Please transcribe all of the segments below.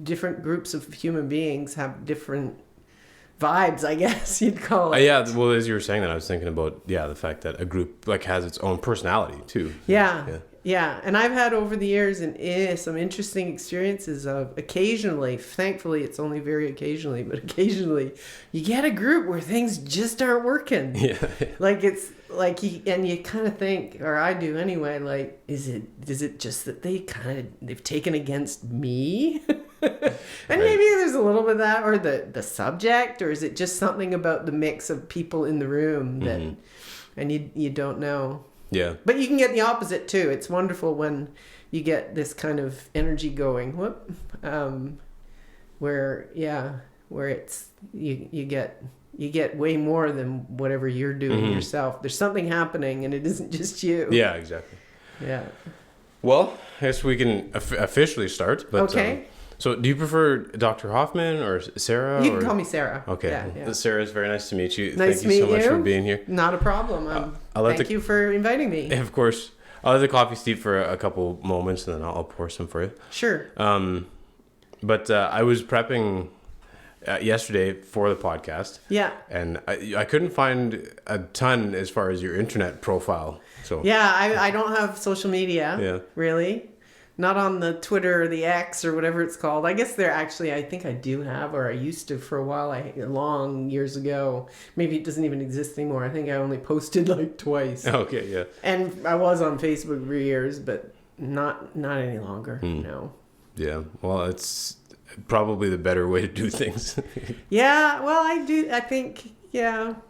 different groups of human beings have different vibes, I guess you'd call it. Yeah, well, as you were saying that, I was thinking about, the fact that a group, like, has its own personality, too. Yeah. And I've had over the years some interesting experiences of occasionally, thankfully it's only very occasionally, but occasionally you get a group where things just aren't working. Yeah. Like it's like and you kind of think, or I do anyway, like, is it just that they've taken against me? And maybe there's a little bit of that, or the subject, or is it just something about the mix of people in the room that, and you don't know. Yeah. But you can get the opposite too. It's wonderful when you get this kind of energy going. Where it's you get way more than whatever you're doing yourself. There's something happening, and it isn't just you. Yeah, exactly. Yeah. Well, I guess we can officially start. But, okay. So, do you prefer Dr. Hoffman or Sarah? You can call me Sarah. Okay. Yeah. Sarah, it's very nice to meet you. Nice Thank you so much for being here. Not a problem. Thank you for inviting me. Of course. I'll let the coffee steep for a couple moments, and then I'll pour some for you. Sure. But I was prepping yesterday for the podcast. Yeah. And I couldn't find a ton as far as your internet profile. So yeah, I don't have social media. Yeah. Really. Not on the Twitter or the X or whatever it's called. I guess I think I do have, or I used to for a while, long years ago. Maybe it doesn't even exist anymore. I think I only posted like twice. Okay, yeah. And I was on Facebook for years, but not any longer. No. Yeah, well, it's probably the better way to do things. Yeah, well, I think,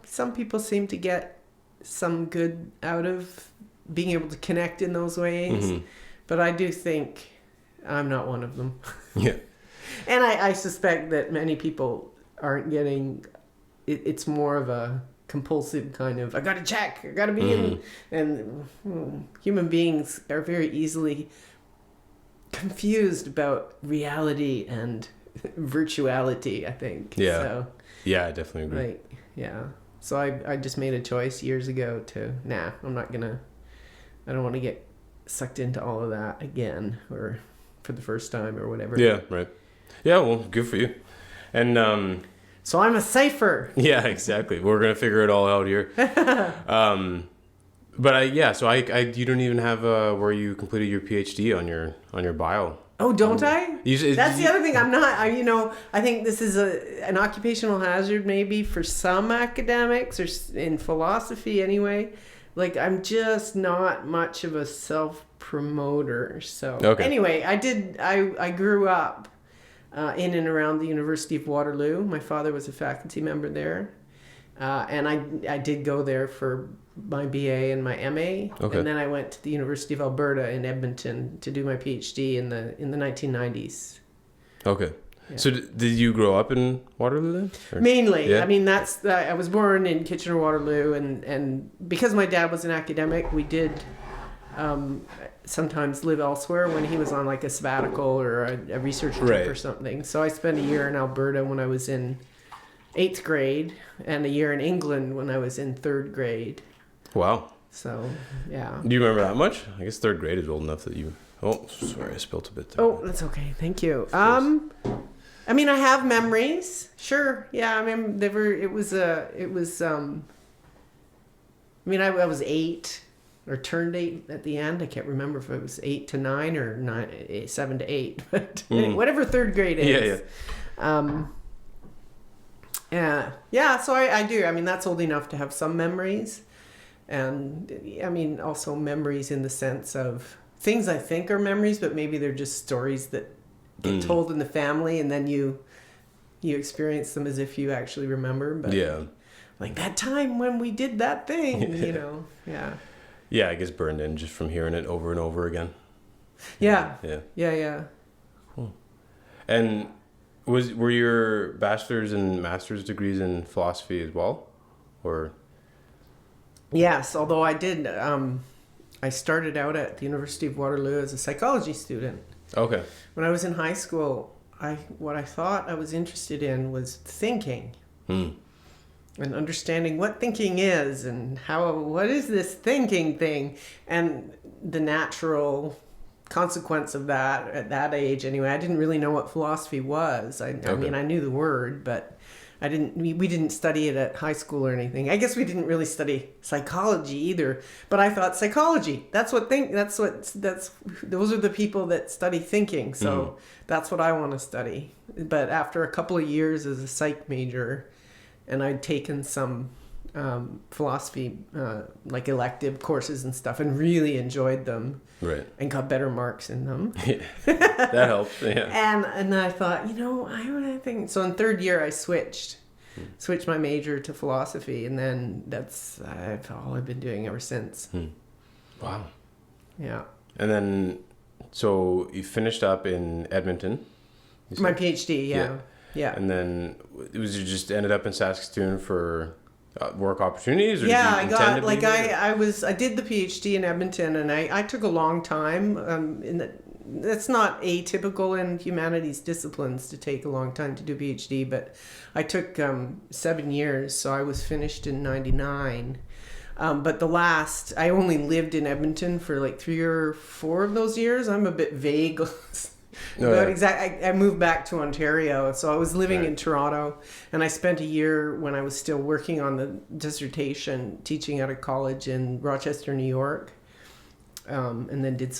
some people seem to get some good out of being able to connect in those ways. But I do think I'm not one of them. Yeah. And I suspect that many people aren't getting... It's more of a compulsive kind of, I got to check, I got to be in. And human beings are very easily confused about reality and virtuality, I think. Yeah. So, yeah, I definitely agree. Like, yeah. So I just made a choice years ago to, I'm not going to... I don't want to get sucked into all of that again, or for the first time, or whatever. Yeah, right. Yeah, well, good for you. And so I'm a cipher. Yeah, exactly. We're gonna figure it all out here. But you don't even have where you completed your PhD on your bio. Oh, don't I? That's the other thing. I'm not. I think this is an occupational hazard maybe for some academics, or in philosophy anyway. Like, I'm just not much of a self-promoter. So Anyway, I grew up in and around the University of Waterloo. My father was a faculty member there. And I did go there for my BA and my MA. Okay. And then I went to the University of Alberta in Edmonton to do my PhD in the 1990s. Okay. Yeah. So did you grow up in Waterloo then? Or? Mainly. Yeah. I mean, I was born in Kitchener-Waterloo, and because my dad was an academic, we did sometimes live elsewhere when he was on like a sabbatical or a research trip or something. So I spent a year in Alberta when I was in 8th grade, and a year in England when I was in 3rd grade. Wow. So, yeah. Do you remember that much? I guess 3rd grade is old enough that you... Oh, sorry, I spilled a bit there. Oh, that's okay. Thank you. I mean, I have memories. Sure. Yeah, I mean, I was 8 or turned 8 at the end. I can't remember if it was 8 to 9 or 7 to 8, but whatever 3rd grade is. Yeah. So I do. I mean, that's old enough to have some memories. And I mean, also memories in the sense of things I think are memories, but maybe they're just stories that get told in the family, and then you experience them as if you actually remember. But like that time when we did that thing, Yeah. Yeah, I guess burned in just from hearing it over and over again. Yeah. Yeah. Cool. And were your bachelor's and master's degrees in philosophy as well, or? Yes, although I did. I started out at the University of Waterloo as a psychology student. Okay. When I was in high school, what I thought I was interested in was thinking. And understanding what thinking is, and what is this thinking thing, and the natural consequence of that at that age anyway. I didn't really know what philosophy was. I mean, I knew the word, but we didn't study it at high school or anything. I guess we didn't really study psychology either, but I thought psychology, those are the people that study thinking. So that's what I want to study. But after a couple of years as a psych major, and I'd taken some philosophy, like elective courses and stuff, and really enjoyed them. Right. And got better marks in them. That helps. Yeah. And I thought, I think so. In third year, I switched my major to philosophy, and then that's all I've been doing ever since. Wow. Yeah. And then, so you finished up in Edmonton. My PhD. Yeah. And then you just ended up in Saskatoon for work opportunities? Or I did the PhD in Edmonton, and I took a long time. That's not atypical in humanities disciplines to take a long time to do a PhD, but I took 7 years, so I was finished in 1999. But I only lived in Edmonton for like 3 or 4 of those years. I'm a bit vague. I moved back to Ontario, so I was living in Toronto, and I spent a year when I was still working on the dissertation teaching at a college in Rochester, New York, and then did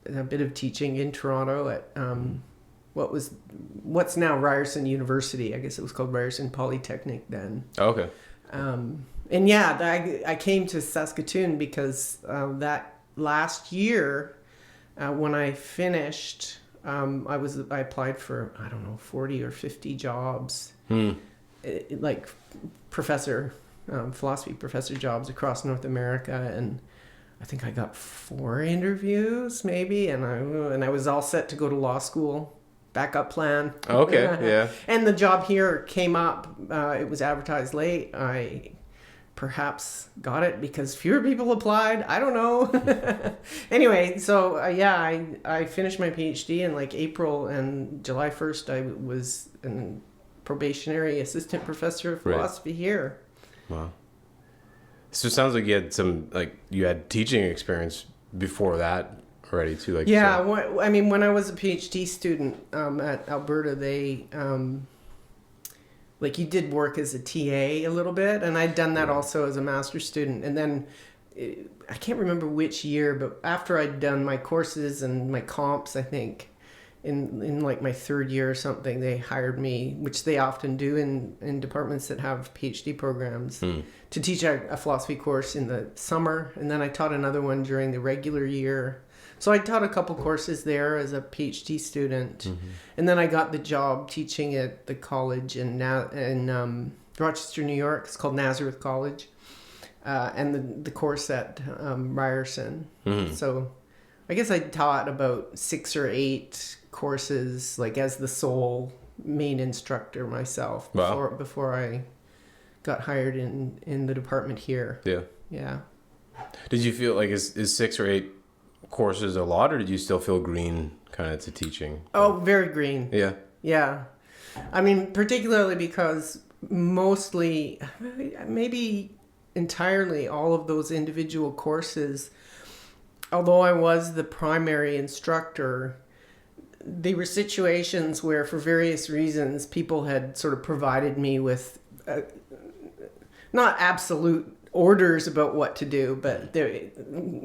a bit of teaching in Toronto at what's now Ryerson University. I guess it was called Ryerson Polytechnic then. Okay. And I came to Saskatoon because that last year. When I finished, I applied for, 40 or 50 jobs, like philosophy professor jobs across North America, and I think I got 4 interviews maybe, and I was all set to go to law school, backup plan. Okay, yeah. And the job here came up. It was advertised late. I perhaps got it because fewer people applied. I don't know. Anyway, so I finished my PhD in like April, and July 1st I was a probationary assistant professor of philosophy here. Wow. So it sounds like you had teaching experience before that already too. When I was a PhD student at Alberta, they you did work as a TA a little bit, and I'd done that also as a master's student. And then I can't remember which year, but after I'd done my courses and my comps, I think in like my 3rd year or something, they hired me, which they often do in departments that have PhD programs, to teach a philosophy course in the summer. And then I taught another one during the regular year. So I taught a couple courses there as a PhD student, and then I got the job teaching at the college in Rochester, New York. It's called Nazareth College, and the course at Ryerson. So I guess I taught about 6 or 8 courses, like as the sole main instructor myself before I got hired in the department here. Yeah. Did you feel like is 6 or 8 courses a lot, or did you still feel green kind of to teaching? Oh, very green. Yeah. I mean, particularly because mostly, maybe entirely, all of those individual courses, although I was the primary instructor, they were situations where for various reasons people had sort of provided me with not absolute orders about what to do, but they're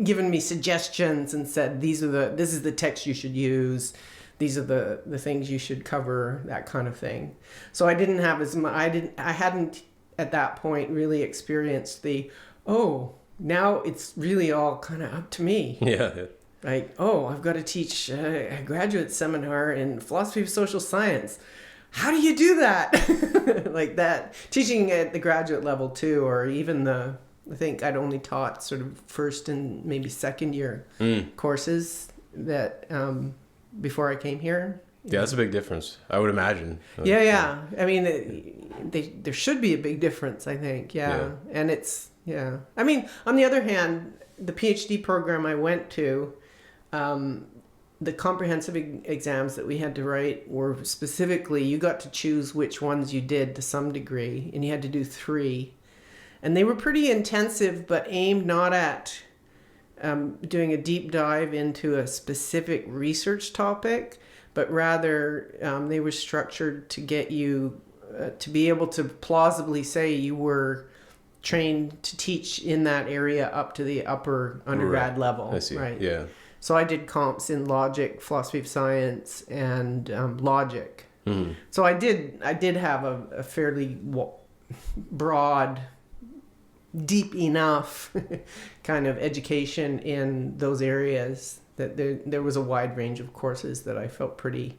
given me suggestions and said, this is the text you should use, these are the things you should cover, that kind of thing. So I didn't have I hadn't at that point really experienced now it's really all kind of up to me. Yeah. Like, I've got to teach a graduate seminar in philosophy of social science. How do you do that? Like that. Teaching at the graduate level too, or even I think I'd only taught sort of first and maybe second year courses that before I came here. Yeah, that's a big difference, I would imagine. Yeah. I mean, there should be a big difference, I think. Yeah. And it's, I mean, on the other hand, the PhD program I went to, the comprehensive exams that we had to write were specifically, you got to choose which ones you did to some degree, and you had to do 3. And they were pretty intensive, but aimed not at doing a deep dive into a specific research topic, but rather they were structured to get you to be able to plausibly say you were trained to teach in that area up to the upper undergrad level. I see. Right. Yeah. So I did comps in logic, philosophy of science, and logic. Mm-hmm. So I did have a fairly broad, deep enough kind of education in those areas that there was a wide range of courses that I felt pretty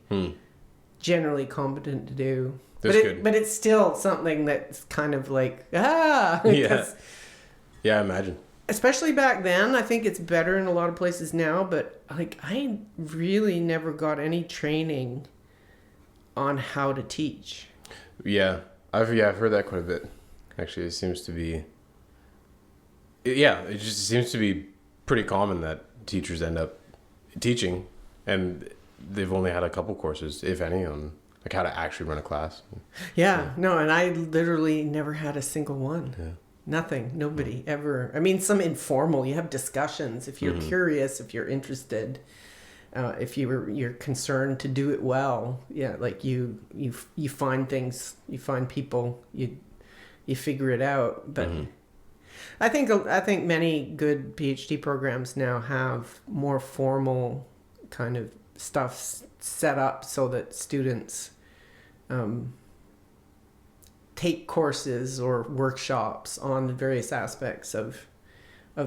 generally competent to do. That's good. But it's still something that's kind of like, Yeah. Yeah, I imagine. Especially back then. I think it's better in a lot of places now, but like I really never got any training on how to teach. Yeah. I've heard that quite a bit. Actually, it seems to be... Yeah, it just seems to be pretty common that teachers end up teaching and they've only had a couple courses, if any, on like how to actually run a class. Yeah. No, and I literally never had a single one. Yeah. Nothing. Nobody ever. I mean, some informal. You have discussions if you're curious, if you're interested, if you're concerned to do it well. Yeah, like you find things, you find people, you figure it out. But I think many good PhD programs now have more formal kind of stuff set up so that students take courses or workshops on the various aspects of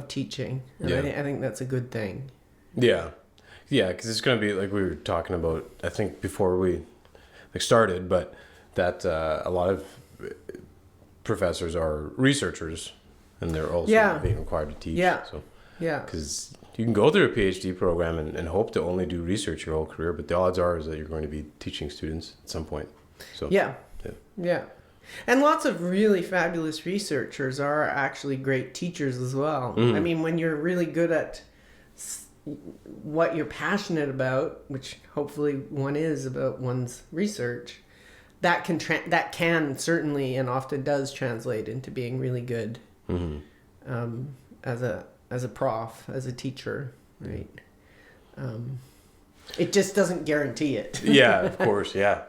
teaching. And I think that's a good thing. Yeah. Yeah, because it's going to be like we were talking about, I think, before we started, but that a lot of professors are researchers and they're also being required to teach. Yeah. So, yeah. Because you can go through a PhD program and hope to only do research your whole career, but the odds are is that you're going to be teaching students at some point. So yeah. And lots of really fabulous researchers are actually great teachers as well. I mean, when you're really good at what you're passionate about, which hopefully one is about one's research, that can certainly and often does translate into being really good as a prof, as a teacher, right? It just doesn't guarantee it. Yeah, of course, yeah.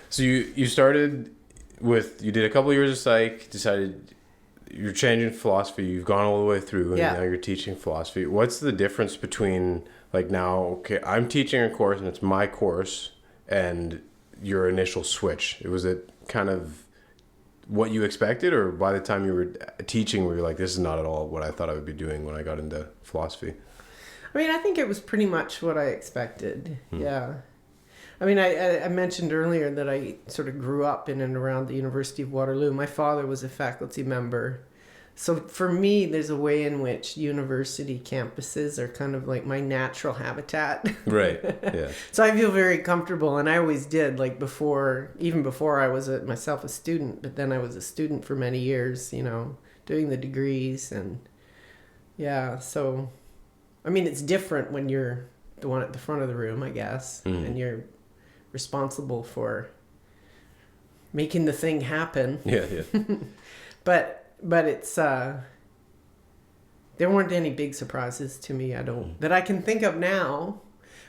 So you started with, you did a couple of years of psych, decided you're changing philosophy, you've gone all the way through, and now you're teaching philosophy. What's the difference between, like, now, okay, I'm teaching a course and it's my course, and your initial switch? Was it kind of what you expected, or by the time you were teaching, were you like, this is not at all what I thought I would be doing when I got into philosophy? I mean, I think it was pretty much what I expected. Yeah. I mean, I mentioned earlier that I sort of grew up in and around the University of Waterloo. My father was a faculty member. So for me, there's a way in which university campuses are kind of like my natural habitat. Right, yeah. So I feel very comfortable, and I always did, like even before I was myself a student, but then I was a student for many years, doing the degrees. And yeah, so, I mean, it's different when you're the one at the front of the room, I guess, and you're responsible for making the thing happen. Yeah. But it's there weren't any big surprises to me, that I can think of now.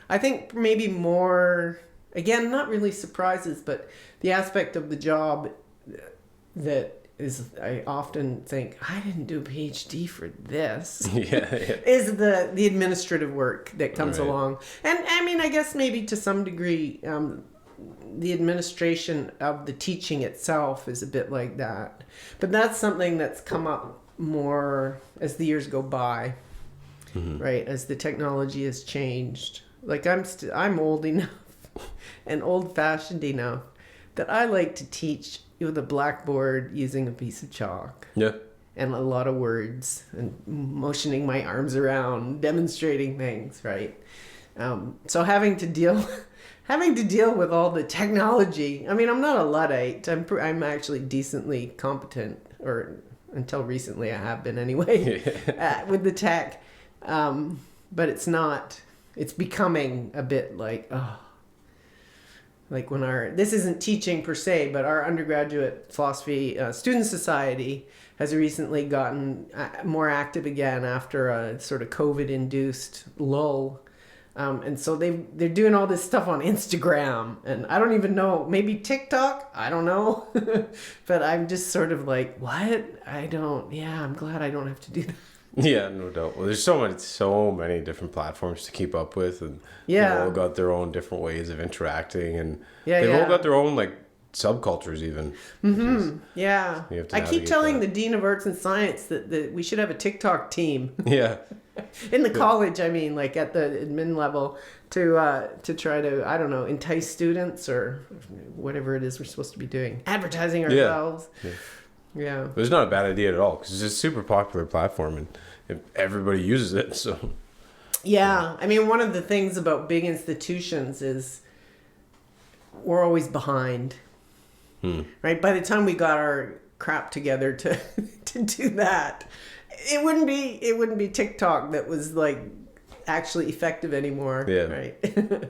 I think maybe more, again, not really surprises, but the aspect of the job that is, I often think, I didn't do a PhD for this. Is the administrative work that comes along. And I mean, I guess maybe to some degree, the administration of the teaching itself is a bit like that. But that's something that's come up more as the years go by, right? As the technology has changed. Like I'm old enough and old-fashioned enough that I like to teach with a blackboard using a piece of chalk. Yeah. And a lot of words and motioning my arms around, demonstrating things, right? So having to deal with all the technology. I mean, I'm not a Luddite. I'm actually decently competent, or until recently I have been anyway, with the tech. But it's becoming a bit like, like when this isn't teaching per se, but our undergraduate philosophy student society has recently gotten more active again after a sort of COVID-induced lull. And so they're doing all this stuff on Instagram, and I don't even know, maybe TikTok, I don't know. But I'm just sort of like, what? I'm glad I don't have to do that. Yeah, no doubt. Well, there's so many different platforms to keep up with, and they've all got their own different ways of interacting, and they've all got their own like subcultures even. Mm-hmm. Yeah. I keep telling the Dean of Arts and Science that we should have a TikTok team. Yeah. In the college, I mean, like at the admin level, to try to, I don't know, entice students or whatever it is we're supposed to be doing, advertising ourselves. Yeah. But it's not a bad idea at all, because it's a super popular platform and everybody uses it. So. Yeah, I mean, one of the things about big institutions is we're always behind. Right? By the time we got our crap together to do that, it wouldn't be TikTok that was like actually effective anymore. Yeah. Right.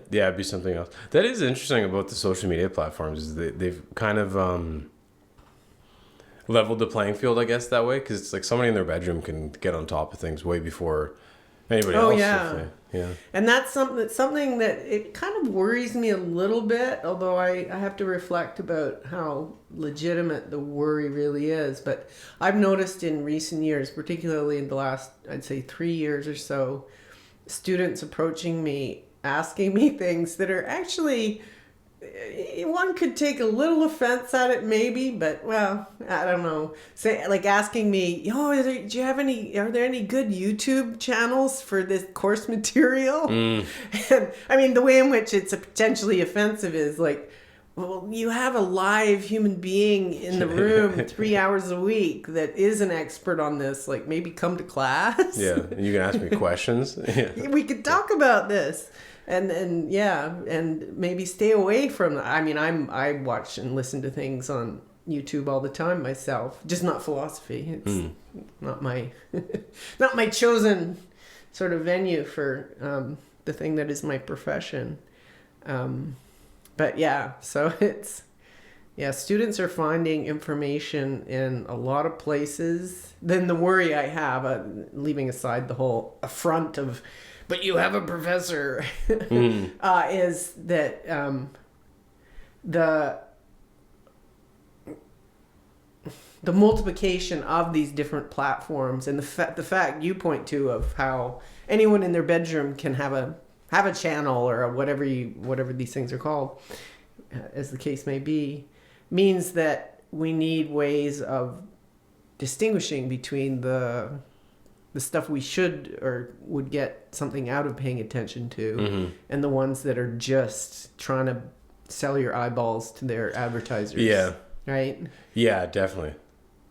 Yeah, it'd be something else. That is interesting about the social media platforms, is they've kind of leveled the playing field, I guess, that way, because it's like somebody in their bedroom can get on top of things way before anybody else. Yeah. And that's something that it kind of worries me a little bit, although I have to reflect about how legitimate the worry really is. But I've noticed in recent years, particularly in the last, I'd say 3 years or so, students approaching me, asking me things that are actually, one could take a little offense at it maybe, but well, I don't know. Say, like asking me, are there any good YouTube channels for this course material? And I mean, the way in which it's potentially offensive is like, well, you have a live human being in the room 3 hours a week that is an expert on this. Like, maybe come to class. Yeah, and you can ask me questions. Yeah. We could talk about this. And maybe stay away from. I mean, I watch and listen to things on YouTube all the time myself. Just not philosophy. It's not my not my chosen sort of venue for the thing that is my profession. But yeah, so students are finding information in a lot of places. Then the worry I have, leaving aside the whole affront of, but you have a professor, is that the multiplication of these different platforms, and the fact you point to of how anyone in their bedroom can have a channel or whatever these things are called, as the case may be, means that we need ways of distinguishing between the stuff we should or would get something out of paying attention to, and the ones that are just trying to sell your eyeballs to their advertisers. Yeah. Right? Yeah, definitely.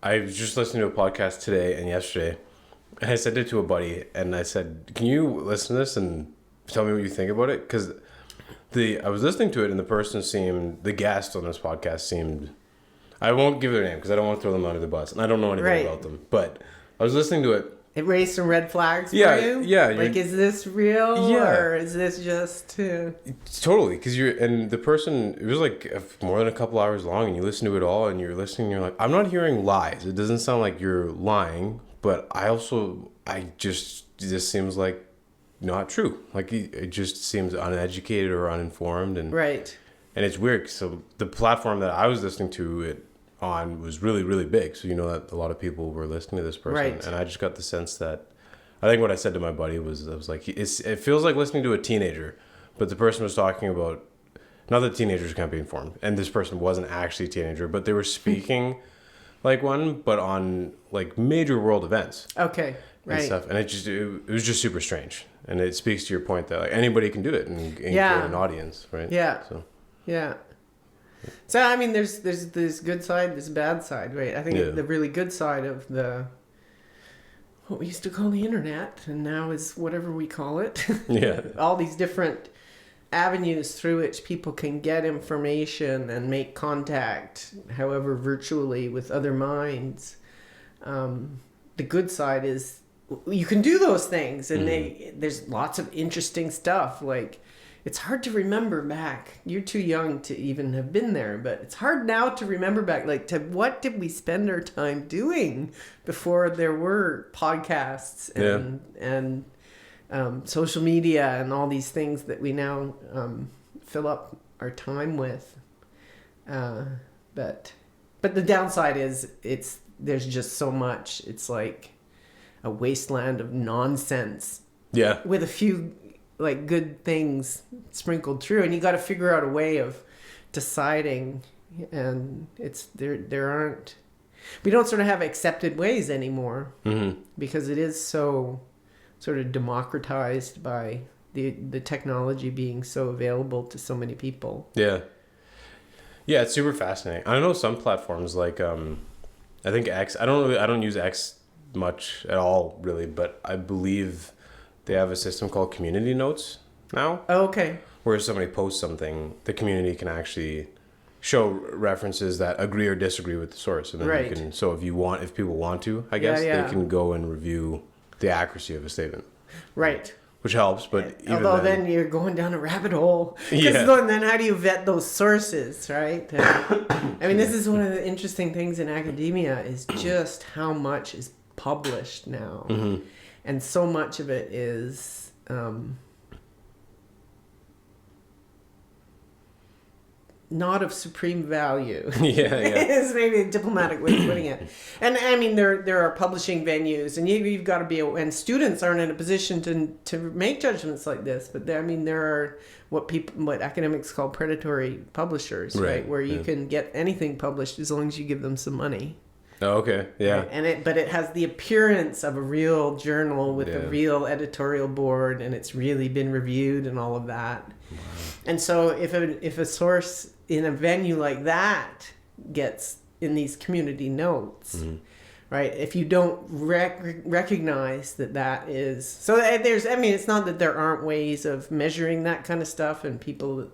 I was just listening to a podcast today and yesterday, and I sent it to a buddy, and I said, can you listen to this and tell me what you think about it? Because I was listening to it, and the guest on this podcast seemed, I won't give their name because I don't want to throw them under the bus, and I don't know anything about them, but I was listening to it. It raised some red flags for you? Yeah. Like, is this real? Yeah. Or is this just... Totally, because the person, it was like more than a couple hours long, and you listen to it all, and you're listening, and you're like, I'm not hearing lies. It doesn't sound like you're lying, but this seems like not true. Like, it just seems uneducated or uninformed. And right. And it's weird. So the platform that I was listening to it on was really, really big. So that a lot of people were listening to this person. Right. And I just got the sense that, I think what I said to my buddy was, I was like, it feels like listening to a teenager, but the person was talking about, not that teenagers can't be informed, and this person wasn't actually a teenager, but they were speaking like one, but on like major world events. Okay. Right. And stuff. And it was just super strange. And it speaks to your point that like anybody can do it and create an audience, right? Yeah. Yeah. So I mean, there's this good side, this bad side, right? I think the really good side of what we used to call the internet, and now is whatever we call it. Yeah. All these different avenues through which people can get information and make contact, however virtually, with other minds. The good side is you can do those things, and there's lots of interesting stuff. Like, it's hard to remember back. You're too young to even have been there, but it's hard now to remember back, like, to what did we spend our time doing before there were podcasts and social media and all these things that we now fill up our time with. But the downside is there's just so much. It's like a wasteland of nonsense. Yeah. With a few like good things sprinkled through, and you got to figure out a way of deciding, and it's there aren't, we don't sort of have accepted ways anymore, because it is so sort of democratized by the technology being so available to so many people. Yeah, it's super fascinating. I know some platforms like I think X, I don't use X much at all really, but I believe they have a system called community notes now. Oh, okay. Where if somebody posts something, the community can actually show references that agree or disagree with the source. And then you can, so if people want to, I guess, they can go and review the accuracy of a statement. Right. Which helps, but although then you're going down a rabbit hole. Because then how do you vet those sources, right? I mean, this is one of the interesting things in academia is just how much is published now. And so much of it is not of supreme value. Is maybe a diplomatic way of putting it. And I mean, there are publishing venues, and you've got to be, and students aren't in a position to make judgments like this. But there are what academics call predatory publishers, right? Where you can get anything published as long as you give them some money. Oh, okay. Yeah. Right? And it has the appearance of a real journal with a real editorial board, and it's really been reviewed and all of that. Wow. And so if a source in a venue like that gets in these community notes, right? If you don't recognize that is, so there's, I mean, it's not that there aren't ways of measuring that kind of stuff, and people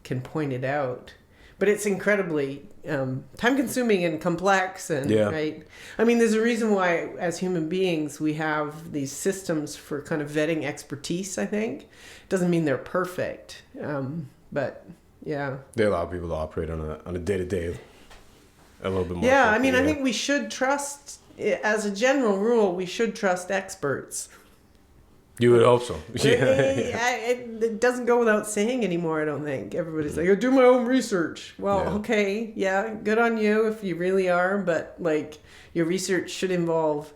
can point it out. But it's incredibly time-consuming and complex, and right. I mean, there's a reason why, as human beings, we have these systems for kind of vetting expertise. I think doesn't mean they're perfect, but yeah, they allow people to operate on a day-to-day a little bit more. Yeah, I mean, I think we should trust, as a general rule, we should trust experts. You would hope so. It doesn't go without saying anymore, I don't think. Everybody's like, I do my own research. Well, okay, good on you if you really are, but like your research should involve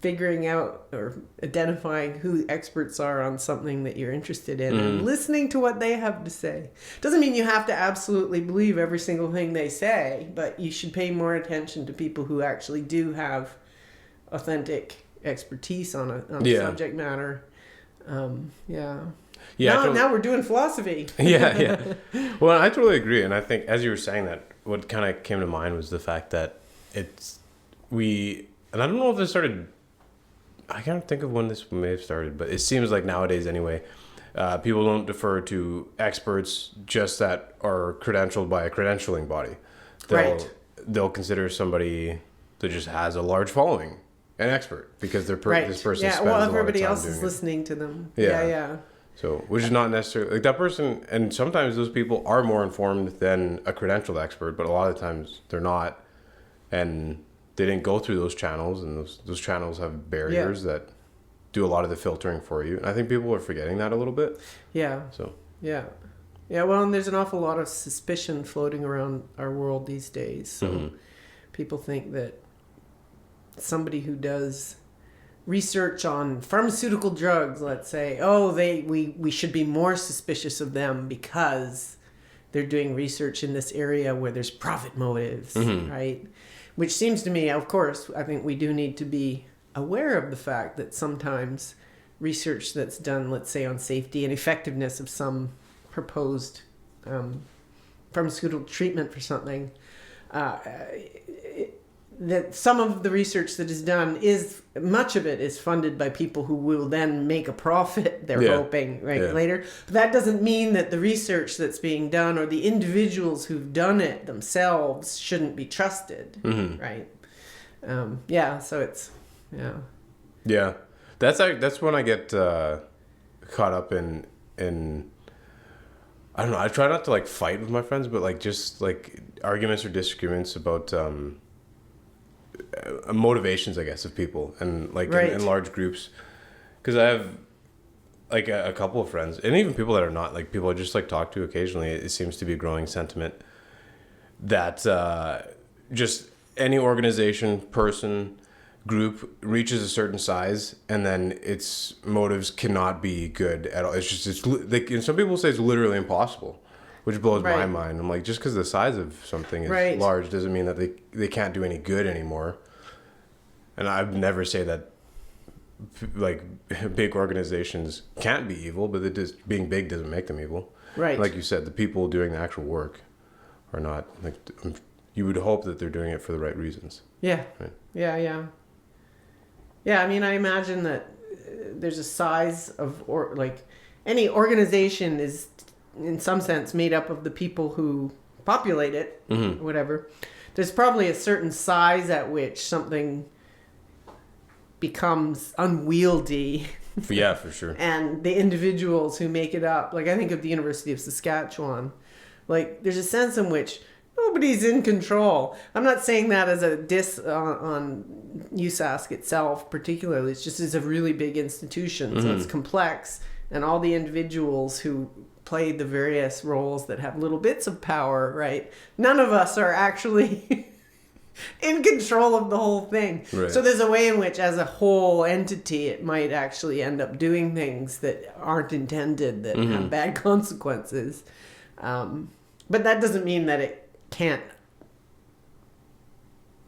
figuring out or identifying who experts are on something that you're interested in and listening to what they have to say. Doesn't mean you have to absolutely believe every single thing they say, but you should pay more attention to people who actually do have authentic expertise on a subject matter. Now we're doing philosophy. Well, I totally agree, and I think as you were saying that, what kind of came to mind was the fact that and I don't know if this started, I can't think of when this may have started, but it seems like nowadays anyway, people don't defer to experts just that are credentialed by a credentialing body. They'll consider somebody that just has a large following an expert because this person spends a lot of time everybody else is listening to them. So, which is not necessarily like that person, and sometimes those people are more informed than a credentialed expert, but a lot of times they're not, and they didn't go through those channels, and those channels have barriers that do a lot of the filtering for you. And I think people are forgetting that a little bit. Well, and there's an awful lot of suspicion floating around our world these days. So people think that somebody who does research on pharmaceutical drugs, let's say, we should be more suspicious of them because they're doing research in this area where there's profit motives, right? Which seems to me, of course, I think we do need to be aware of the fact that sometimes research that's done, let's say, on safety and effectiveness of some proposed pharmaceutical treatment for something, that some of the research that is done much of it is funded by people who will then make a profit, they're hoping, later. But that doesn't mean that the research that's being done or the individuals who've done it themselves shouldn't be trusted, right? So it's, that's when I get caught up in in I don't know, I try not to like fight with my friends, but like just like arguments or disagreements about motivations, I guess, of people, and like in large groups, because I have like a couple of friends, and even people that are not, like people I just like talk to occasionally. It seems to be a growing sentiment that just any organization, person, group reaches a certain size, and then its motives cannot be good at all. And some people say it's literally impossible, which blows my mind. I'm like, just because the size of something is large doesn't mean that they can't do any good anymore. And I'd never say that like big organizations can't be evil, but being big doesn't make them evil. Right. Like you said, the people doing the actual work are not, like, you would hope that they're doing it for the right reasons. Yeah. Right? Yeah. I mean, I imagine that there's a size of, or like any organization is in some sense made up of the people who populate it, whatever. There's probably a certain size at which something becomes unwieldy. Yeah, for sure. And the individuals who make it up, like I think of the University of Saskatchewan, like there's a sense in which nobody's in control. I'm not saying that as a diss on USask itself particularly. It's just it's a really big institution, so it's complex, and all the individuals who play the various roles that have little bits of power, right? None of us are actually in control of the whole thing. Right. So there's a way in which as a whole entity it might actually end up doing things that aren't intended, that have bad consequences. But that doesn't mean that it can't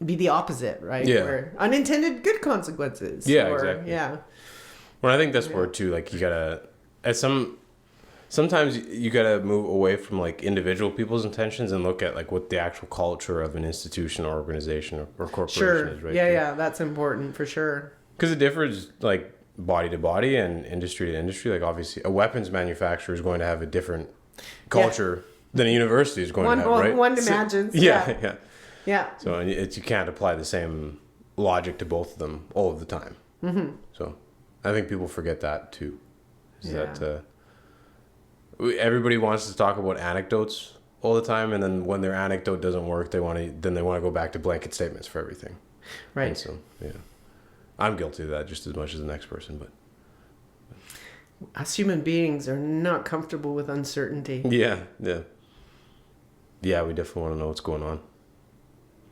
be the opposite, right? Yeah. Where unintended good consequences. Yeah, exactly. Yeah. Well, I think that's where too, like you gotta, sometimes you gotta move away from like individual people's intentions and look at like what the actual culture of an institution or organization or corporation is, right? Yeah, that's important for sure. Because it differs like body to body and industry to industry. Like obviously a weapons manufacturer is going to have a different culture than a university is going to have, right? One imagines. Yeah. So you can't apply the same logic to both of them all of the time. So I think people forget that too. That everybody wants to talk about anecdotes all the time, and then when their anecdote doesn't work, they want to go back to blanket statements for everything. Right. And so I'm guilty of that just as much as the next person, but us human beings are not comfortable with uncertainty. Yeah, we definitely want to know what's going on.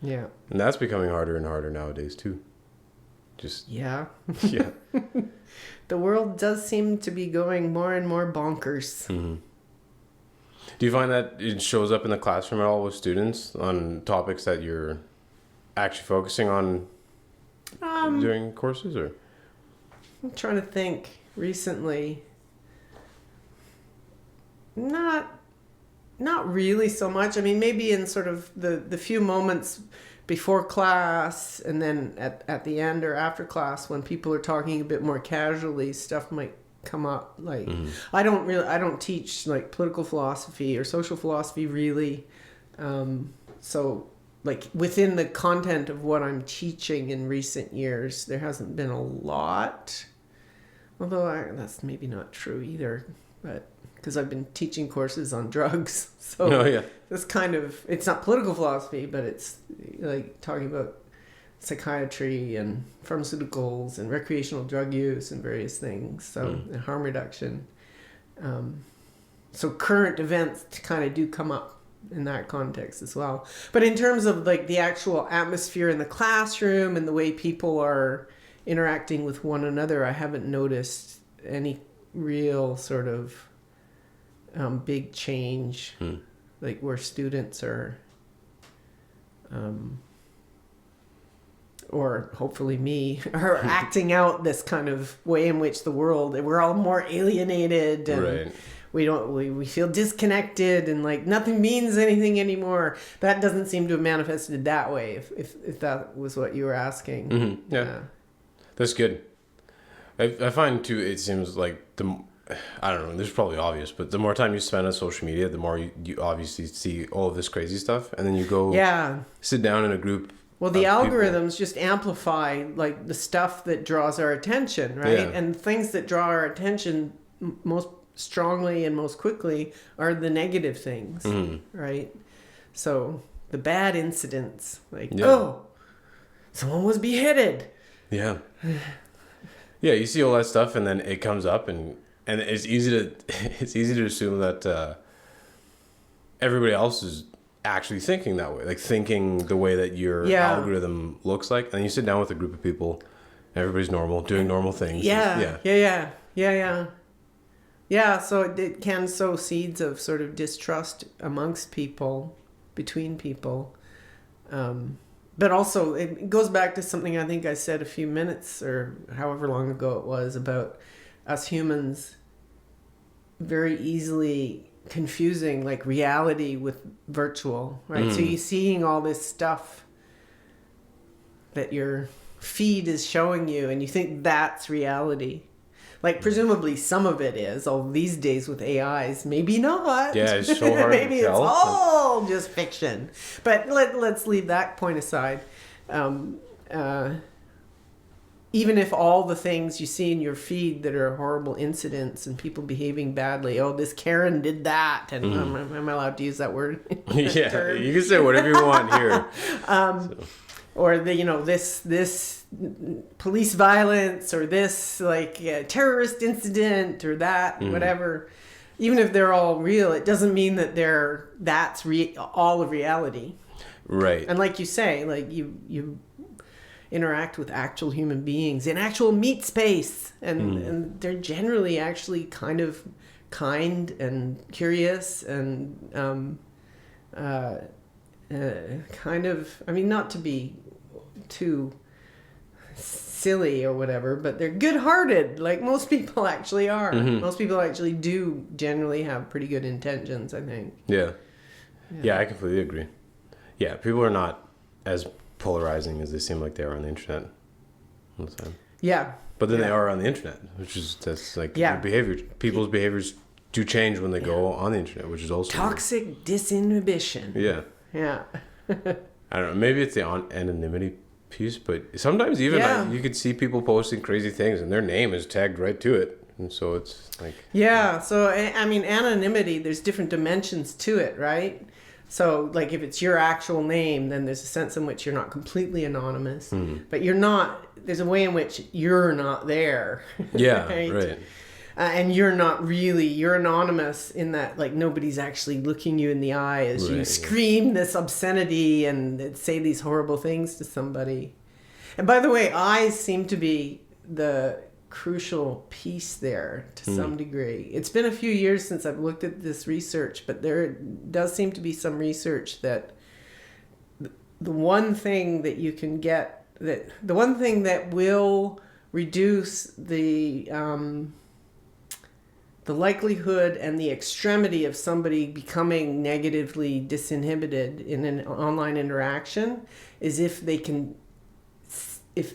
Yeah. And that's becoming harder and harder nowadays too. Yeah. The world does seem to be going more and more bonkers. Do you find that it shows up in the classroom at all with students on topics that you're actually focusing on during courses, or? I'm trying to think. Recently, not really so much. I mean, maybe in sort of the few moments before class and then at the end or after class when people are talking a bit more casually, stuff might come up. Like I don't teach like political philosophy or social philosophy really. So like within the content of what I'm teaching in recent years, there hasn't been a lot. Although that's maybe not true either, but because I've been teaching courses on drugs, so it's kind of, it's not political philosophy, but it's like talking about psychiatry and pharmaceuticals and recreational drug use and various things, so and harm reduction. So current events kind of do come up in that context as well. But in terms of like the actual atmosphere in the classroom and the way people are interacting with one another, I haven't noticed any real sort of big change, like where students are, or hopefully me, are acting out this kind of way in which we're all more alienated and we feel disconnected and like nothing means anything anymore. That doesn't seem to have manifested that way, if that was what you were asking. Yeah. That's good. I find too, it seems like I don't know, this is probably obvious, but the more time you spend on social media, the more you obviously see all of this crazy stuff, and then you go sit down in a group. Well, the algorithms just amplify like the stuff that draws our attention, right? And things that draw our attention most strongly and most quickly are the negative things, right? So the bad incidents, like, oh, someone was beheaded. Yeah. Yeah, you see all that stuff, and then it comes up, and it's easy to assume that everybody else is actually thinking that way, like thinking the way that your algorithm looks like. And you sit down with a group of people, everybody's normal, doing normal things. Yeah. So it can sow seeds of sort of distrust amongst people, between people. But also it goes back to something I think I said a few minutes or however long ago it was about us humans very easily confusing like reality with virtual, right? So you're seeing all this stuff that your feed is showing you and you think that's reality. Like presumably some of it is, although these days with AIs, maybe not. Yeah, it's so hard maybe to tell. It's all just fiction. But let's leave that point aside. Even if all the things you see in your feed that are horrible incidents and people behaving badly, oh, this Karen did that, and am I allowed to use that word? Yeah, you can say whatever you want here. Or this police violence, or this terrorist incident, or that whatever. Even if they're all real, it doesn't mean that that's all of reality. Right. And like you say, like you interact with actual human beings in actual meat space, and they're generally actually kind of kind and curious and kind of, I mean, not to be too silly or whatever, but they're good-hearted, like most people actually are. Most people actually do generally have pretty good intentions, I think. Yeah, I completely agree. Yeah, people are not as polarizing as they seem like they are on the internet all the time. Yeah. But then they are on the internet, that's like your behavior. People's behaviors do change when they go on the internet, which is also toxic disinhibition. Yeah. Yeah. I don't know. Maybe it's the anonymity piece, but sometimes even like, you could see people posting crazy things and their name is tagged right to it. And so it's like... Yeah. So, I mean, anonymity, there's different dimensions to it, right? So, like, if it's your actual name, then there's a sense in which you're not completely anonymous. But you're not... There's a way in which you're not there. Yeah, right. And you're not really, you're anonymous in that, like, nobody's actually looking you in the eye as you scream this obscenity and say these horrible things to somebody. And by the way, eyes seem to be the crucial piece there to some degree. It's been a few years since I've looked at this research, but there does seem to be some research that the one thing that you can get, the one thing that will reduce the likelihood and the extremity of somebody becoming negatively disinhibited in an online interaction is if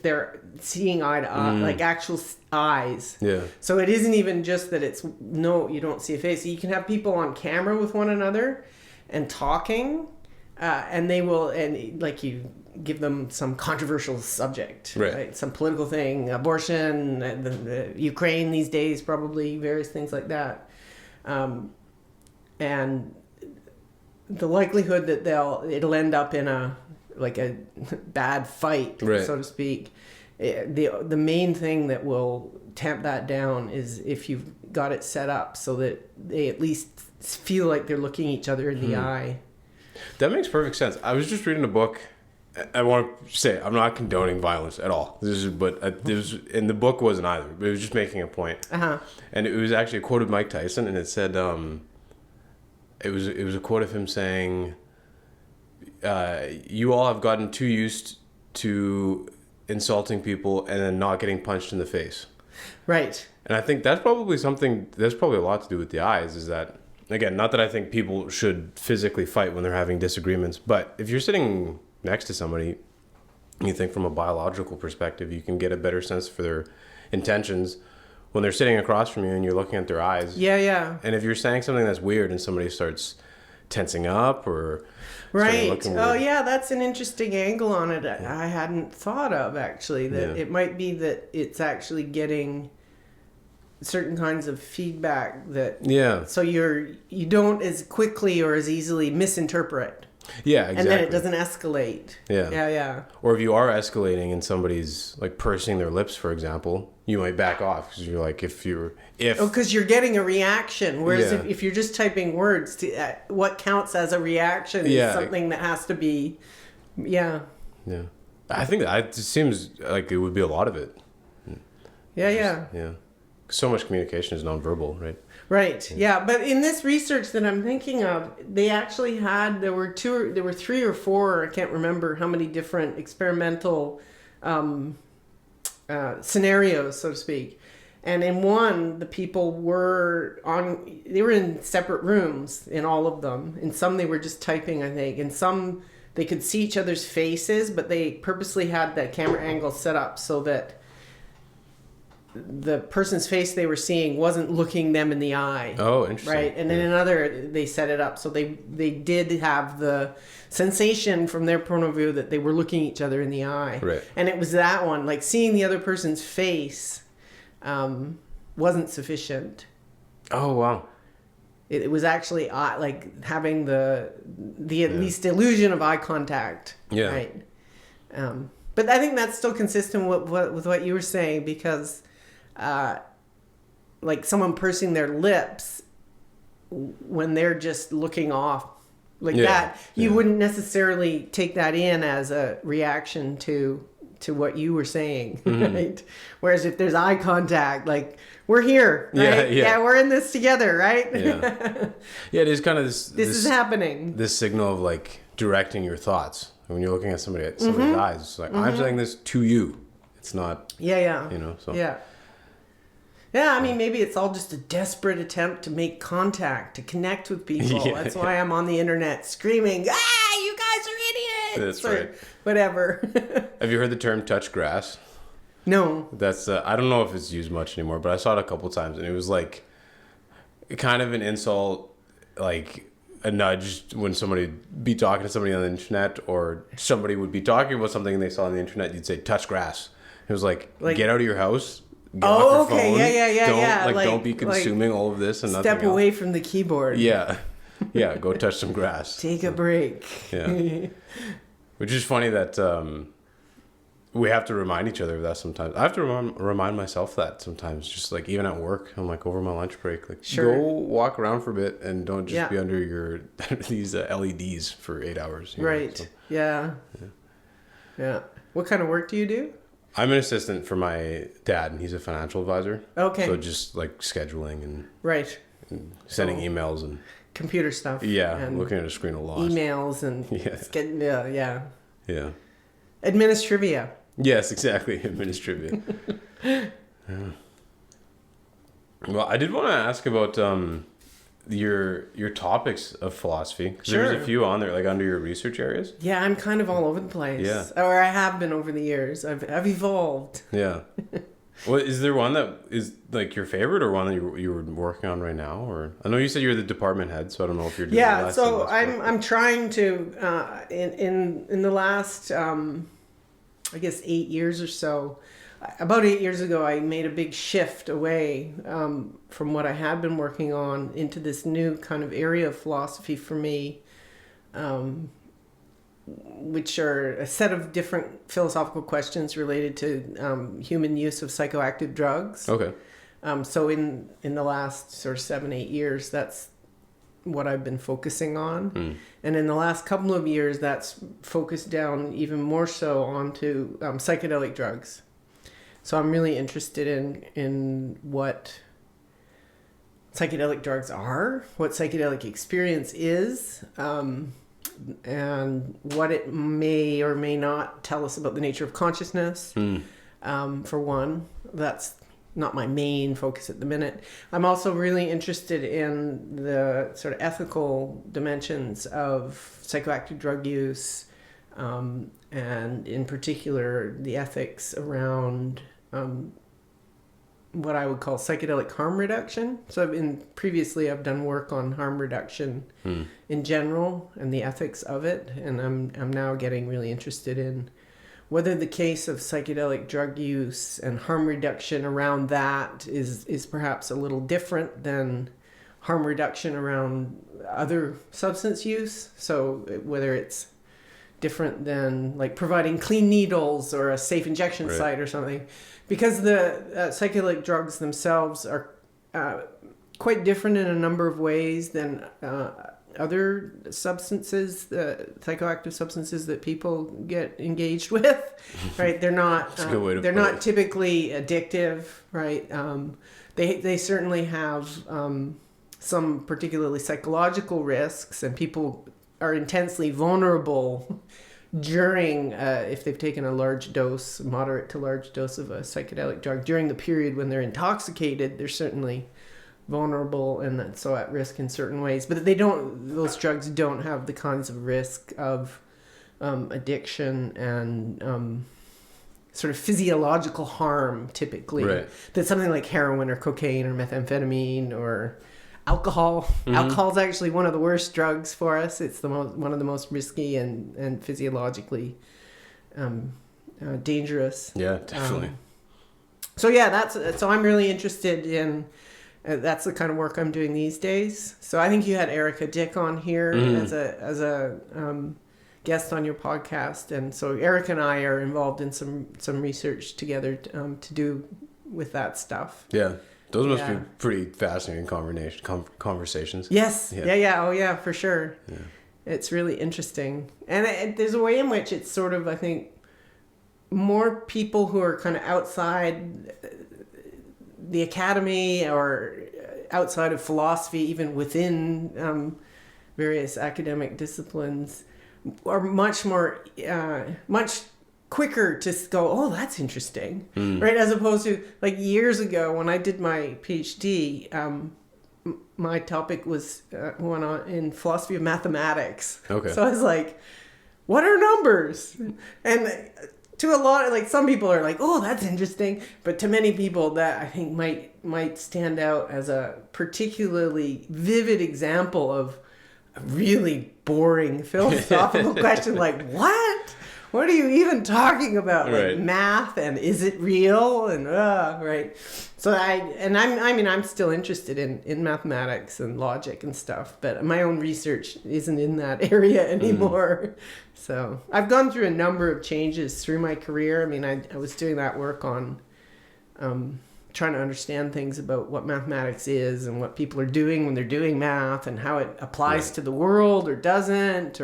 they're seeing eye to eye, like actual eyes. Yeah. So it isn't even just that you don't see a face. You can have people on camera with one another and talking, and they will, and like you give them some controversial subject, right? Some political thing, abortion, the Ukraine these days, probably various things like that, and the likelihood that it'll end up in a bad fight, so to speak. The main thing that will tamp that down is if you've got it set up so that they at least feel like they're looking each other in the eye. That makes perfect sense. I was just reading a book. I want to say I'm not condoning violence at all. And the book wasn't either. But it was just making a point. And it was actually a quote of Mike Tyson, and it said, it was a quote of him saying, "You all have gotten too used to insulting people and then not getting punched in the face." Right. And I think that's probably a lot to do with the eyes. Is that, again, not that I think people should physically fight when they're having disagreements, but if you're sitting next to somebody, you think from a biological perspective, you can get a better sense for their intentions when they're sitting across from you and you're looking at their eyes. Yeah. And if you're saying something that's weird and somebody starts tensing up or looking weird. Oh yeah, that's an interesting angle on it. I hadn't thought of, actually, that it might be that it's actually getting certain kinds of feedback that Yeah. so you don't as quickly or as easily misinterpret. Yeah, exactly. And then it doesn't escalate. Yeah. Yeah. Or if you are escalating and somebody's like pursing their lips, for example, you might back off because you're like, because you're getting a reaction. Whereas Yeah. if you're just typing words, what counts as a reaction is something that has to be, Yeah. I think that it seems like it would be a lot of it. Yeah. So much communication is nonverbal, right? Right. Yeah. But in this research that I'm thinking of, they actually there were 3 or 4, I can't remember how many different experimental scenarios, so to speak. And in one, the people they were in separate rooms in all of them. In some, they were just typing, I think. In some, they could see each other's faces, but they purposely had the camera angle set up so that the person's face they were seeing wasn't looking them in the eye. Oh, interesting. Right. And in another, they set it up so they did have the sensation from their point of view that they were looking each other in the eye. Right. And it was that one, like seeing the other person's face wasn't sufficient. Oh, wow. It was actually like having the at least illusion of eye contact. Yeah. Right. But I think that's still consistent with what you were saying, because like someone pursing their lips when they're just looking off like that, you wouldn't necessarily take that in as a reaction to what you were saying, right? Whereas if there's eye contact, like, we're here, right? Yeah, we're in this together, right? Yeah, it is kind of this is happening. This signal of like directing your thoughts. When you're looking at somebody's eyes, it's like, I'm saying this to you. It's not, so. Yeah, I mean, maybe it's all just a desperate attempt to make contact, to connect with people. That's why I'm on the internet screaming, you guys are idiots! That's right. Whatever. Have you heard the term touch grass? No. That's, I don't know if it's used much anymore, but I saw it a couple times, and it was like kind of an insult, like a nudge when somebody would be talking to somebody on the internet, or somebody would be talking about something they saw on the internet, you'd say, touch grass. It was like get out of your house. Get off your phone. Don't be consuming all of this and nothing else. Step away from the keyboard. Yeah, go touch some grass. Take a break. Yeah, which is funny that we have to remind each other of that sometimes. I have to remind myself that sometimes, just like even at work. I'm like, over my lunch break, like, go walk around for a bit and don't just be under these LEDs for 8 hours. Right. So, yeah. What kind of work do you do? I'm an assistant for my dad, and he's a financial advisor. Okay. So just like scheduling and sending emails and computer stuff. Yeah, and looking at a screen a lot. Emails and Yeah. Administrivia. Yes, exactly. Administrivia. Well, I did want to ask about your topics of philosophy. Sure. There's a few on there, like under your research areas. Yeah, I'm kind of all over the place. Yeah. Or I have been over the years. I've evolved. Yeah. Well, is there one that is like your favorite, or one that you were working on right now? Or I know you said you're the department head, so I don't know if you're doing less. So I'm trying to in the last I guess 8 years or so. About 8 years ago, I made a big shift away from what I had been working on into this new kind of area of philosophy for me, which are a set of different philosophical questions related to human use of psychoactive drugs. Okay. So in the last sort of 7-8 years, that's what I've been focusing on. And in the last couple of years, that's focused down even more so onto psychedelic drugs. So I'm really interested in what psychedelic drugs are, what psychedelic experience is, and what it may or may not tell us about the nature of consciousness. For one, that's not my main focus at the minute. I'm also really interested in the sort of ethical dimensions of psychoactive drug use, and in particular the ethics around what I would call psychedelic harm reduction. So previously I've done work on harm reduction in general and the ethics of it, and I'm now getting really interested in whether the case of psychedelic drug use and harm reduction around that is perhaps a little different than harm reduction around other substance use. So whether it's different than like providing clean needles or a safe injection site or something, because the psychedelic drugs themselves are quite different in a number of ways than other substances, psychoactive substances that people get engaged with, right? They're not typically addictive, right? They certainly have some particularly psychological risks, and people are intensely vulnerable during, if they've taken a large dose, moderate to large dose of a psychedelic drug, during the period when they're intoxicated, they're certainly vulnerable and so at risk in certain ways. But those drugs don't have the kinds of risk of addiction and sort of physiological harm, typically, that something like heroin or cocaine or methamphetamine or alcohol. Alcohol is actually one of the worst drugs for us. It's one of the most risky and physiologically dangerous. Yeah, definitely. So I'm really interested in. That's the kind of work I'm doing these days. So I think you had Erica Dick on here as a guest on your podcast, and so Erica and I are involved in some research together to do with that stuff. Yeah. Those must be pretty fascinating conversations. Yes. Yeah. Oh, yeah, for sure. Yeah. It's really interesting. And there's a way in which it's sort of, I think, more people who are kind of outside the academy or outside of philosophy, even within various academic disciplines, are much quicker to go, oh, that's interesting, right? As opposed to like years ago when I did my PhD, my topic was one in philosophy of mathematics. Okay. So I was like, what are numbers? And to a lot of, like, some people are like, oh, that's interesting, but to many people that I think might stand out as a particularly vivid example of a really boring philosophical question, like, what are you even talking about? Like math, and is it real? And right. So I'm still interested in mathematics and logic and stuff, but my own research isn't in that area anymore. So I've gone through a number of changes through my career. I mean, I was doing that work on trying to understand things about what mathematics is and what people are doing when they're doing math and how it applies to the world or doesn't,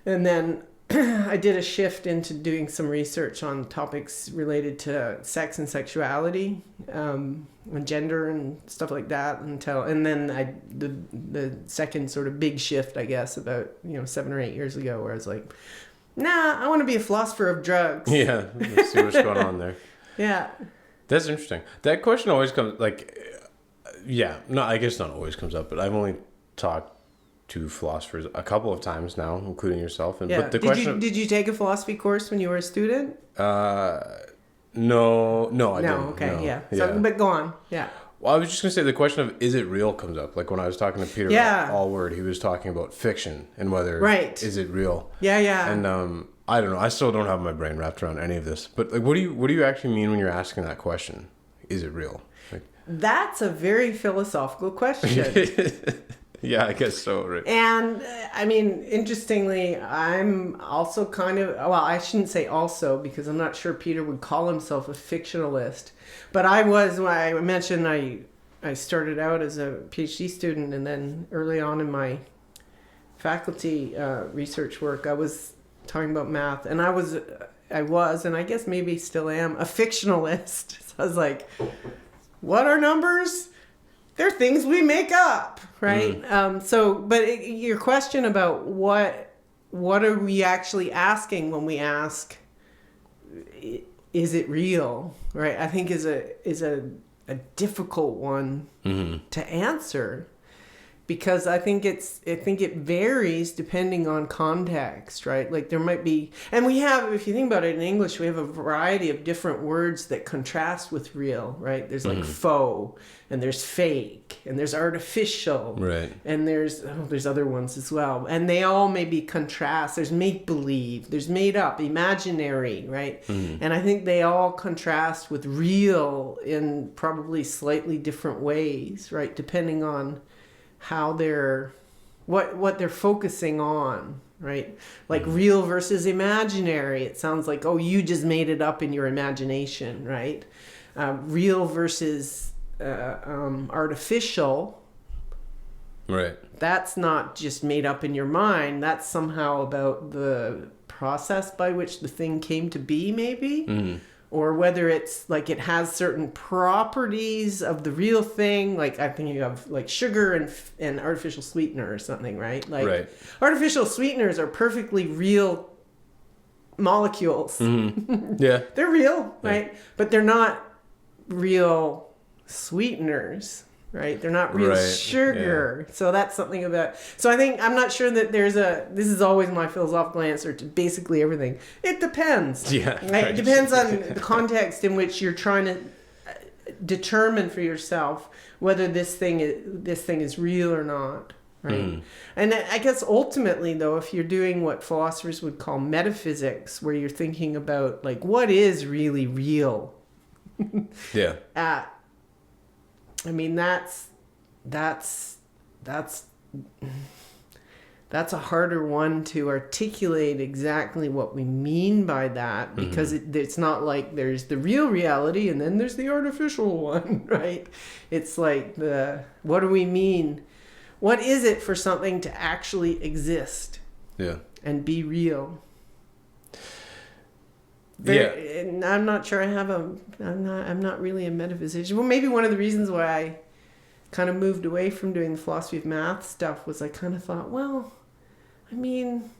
and then I did a shift into doing some research on topics related to sex and sexuality, and gender and stuff like that and then the second sort of big shift, I guess, about 7 or 8 years ago, where I was like, nah, I want to be a philosopher of drugs. Yeah, let's see what's going on there. Yeah. That's interesting. That question always comes, like, I guess not always comes up, but I've only talked to philosophers a couple of times now, including yourself. But the did you take a philosophy course when you were a student? No, I didn't. Okay, no. Yeah. So, but go on. Yeah. Well, I was just gonna say the question of is it real comes up. Like when I was talking to Peter Allward, he was talking about fiction and whether is it real. Yeah. And I don't know. I still don't have my brain wrapped around any of this. But like, what do you actually mean when you're asking that question? Is it real? Like, that's a very philosophical question. Yeah, I guess so, right. And, I mean, interestingly, I'm also kind of, well, I shouldn't say also, because I'm not sure Peter would call himself a fictionalist. But I was, when I mentioned I started out as a PhD student, and then early on in my faculty research work, I was talking about math. And I was, and I guess maybe still am, a fictionalist. So I was like, what are numbers? They're things we make up, right? But your question about what are we actually asking when we ask, is it real, right? I think is a difficult one to answer, because I think it varies depending on context, right? Like there might be, and we have, if you think about it in English, we have a variety of different words that contrast with real, right? There's like faux, and there's fake, and there's artificial, right? And there's other ones as well, and they all maybe contrast. There's make believe, there's made up, imaginary, right? And I think they all contrast with real in probably slightly different ways, right? Depending on how they're what they're focusing on, right? Like real versus imaginary, it sounds like, oh, you just made it up in your imagination, right? Real versus artificial, right? That's not just made up in your mind, that's somehow about the process by which the thing came to be, maybe. Or whether it's like it has certain properties of the real thing, like I'm thinking of like sugar and artificial sweetener or something, right? Like artificial sweeteners are perfectly real molecules. Yeah. They're real, right? But they're not real sweeteners, right? They're not real sugar. Yeah. So that's something about, so I think, I'm not sure that this is always my philosophical answer to basically everything. It depends. Yeah. Right? It depends on the context in which you're trying to determine for yourself whether this thing is real or not. Right. And I guess ultimately, though, if you're doing what philosophers would call metaphysics, where you're thinking about like what is really real. Yeah. I mean, that's a harder one to articulate exactly what we mean by that, because it's not like there's the real reality and then there's the artificial one, right? It's like what do we mean? What is it for something to actually exist? Yeah. And be real? And I'm not sure I'm not really a metaphysician. Well, maybe one of the reasons why I kind of moved away from doing the philosophy of math stuff was I kind of thought, well, I mean,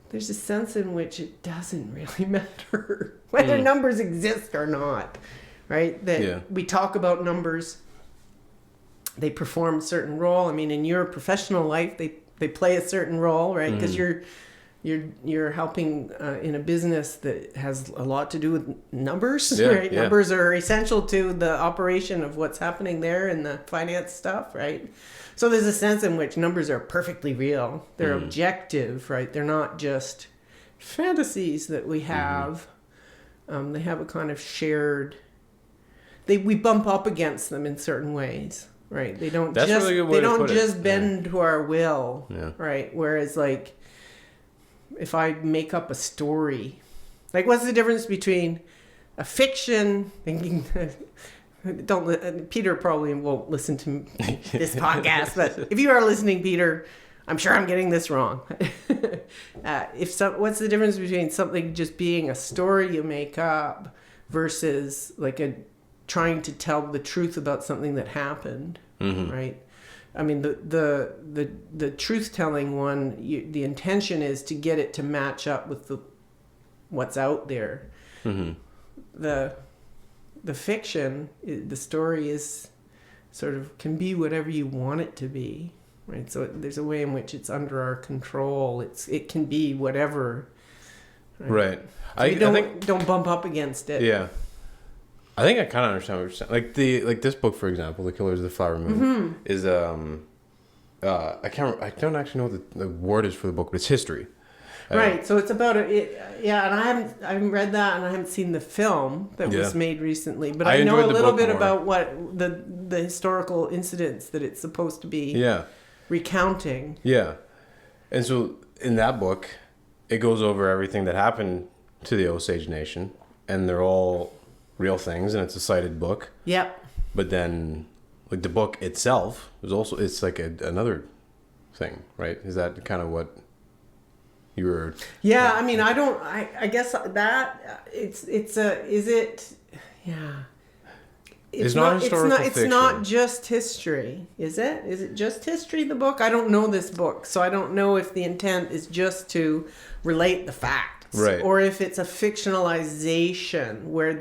there's a sense in which it doesn't really matter whether numbers exist or not, right? That we talk about numbers, they perform a certain role. I mean, in your professional life, they play a certain role, right? Because you're helping in a business that has a lot to do with numbers, right? Yeah. Numbers are essential to the operation of what's happening there in the finance stuff, right? So there's a sense in which numbers are perfectly real. They're objective, right? They're not just fantasies that we have. They have a kind of shared... we bump up against them in certain ways, right? They don't just bend to our will, right? Whereas like... if I make up a story, like what's the difference between a fiction thinking Peter probably won't listen to this podcast, but if you are listening, Peter, I'm sure I'm getting this wrong. What's the difference between something just being a story you make up versus like trying to tell the truth about something that happened, right? I mean, the truth-telling one, the intention is to get it to match up with what's out there. The fiction, the story is sort of can be whatever you want it to be, right? So there's a way in which it's under our control. It can be whatever. Right. So I think don't bump up against it. Yeah. I think I kind of understand what you're saying. Like this book, for example, The Killers of the Flower Moon, is I don't actually know what the word is for the book, but it's history. Right. So it's about and I haven't read that, and I haven't seen the film that was made recently, but I know a little bit about what the historical incidents that it's supposed to be recounting. Yeah. And so in that book, it goes over everything that happened to the Osage Nation, and they're all real things, and it's a cited book. Yep. But then, like the book itself is also it's another thing, right? Is that kind of what you were? Yeah, I mean, I guess that is it? Yeah. It's not historical fiction. It's not just history, is it? Is it just history, the book? I don't know this book, so I don't know if the intent is just to relate the facts. Right. Or if it's a fictionalization where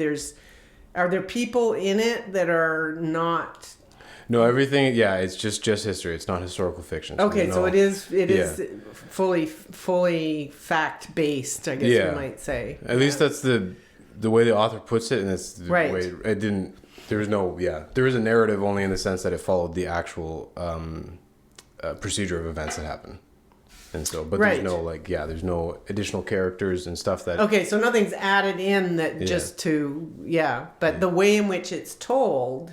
are there people in it that are not No, everything. Yeah, it's just history. It's not historical fiction. So okay, so it is fully fact based, I guess you might say. At least that's the way the author puts it, and it's the way it didn't. There is a narrative only in the sense that it followed the actual procedure of events that happened. And so, but there's no there's no additional characters and stuff that. Okay, so nothing's added in that just to but the way in which it's told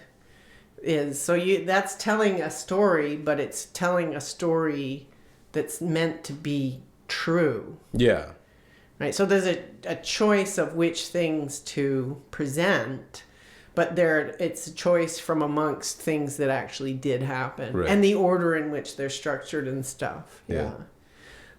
is that's telling a story, but it's telling a story that's meant to be true. Yeah. Right. So there's a choice of which things to present, but it's a choice from amongst things that actually did happen and the order in which they're structured and stuff. Yeah.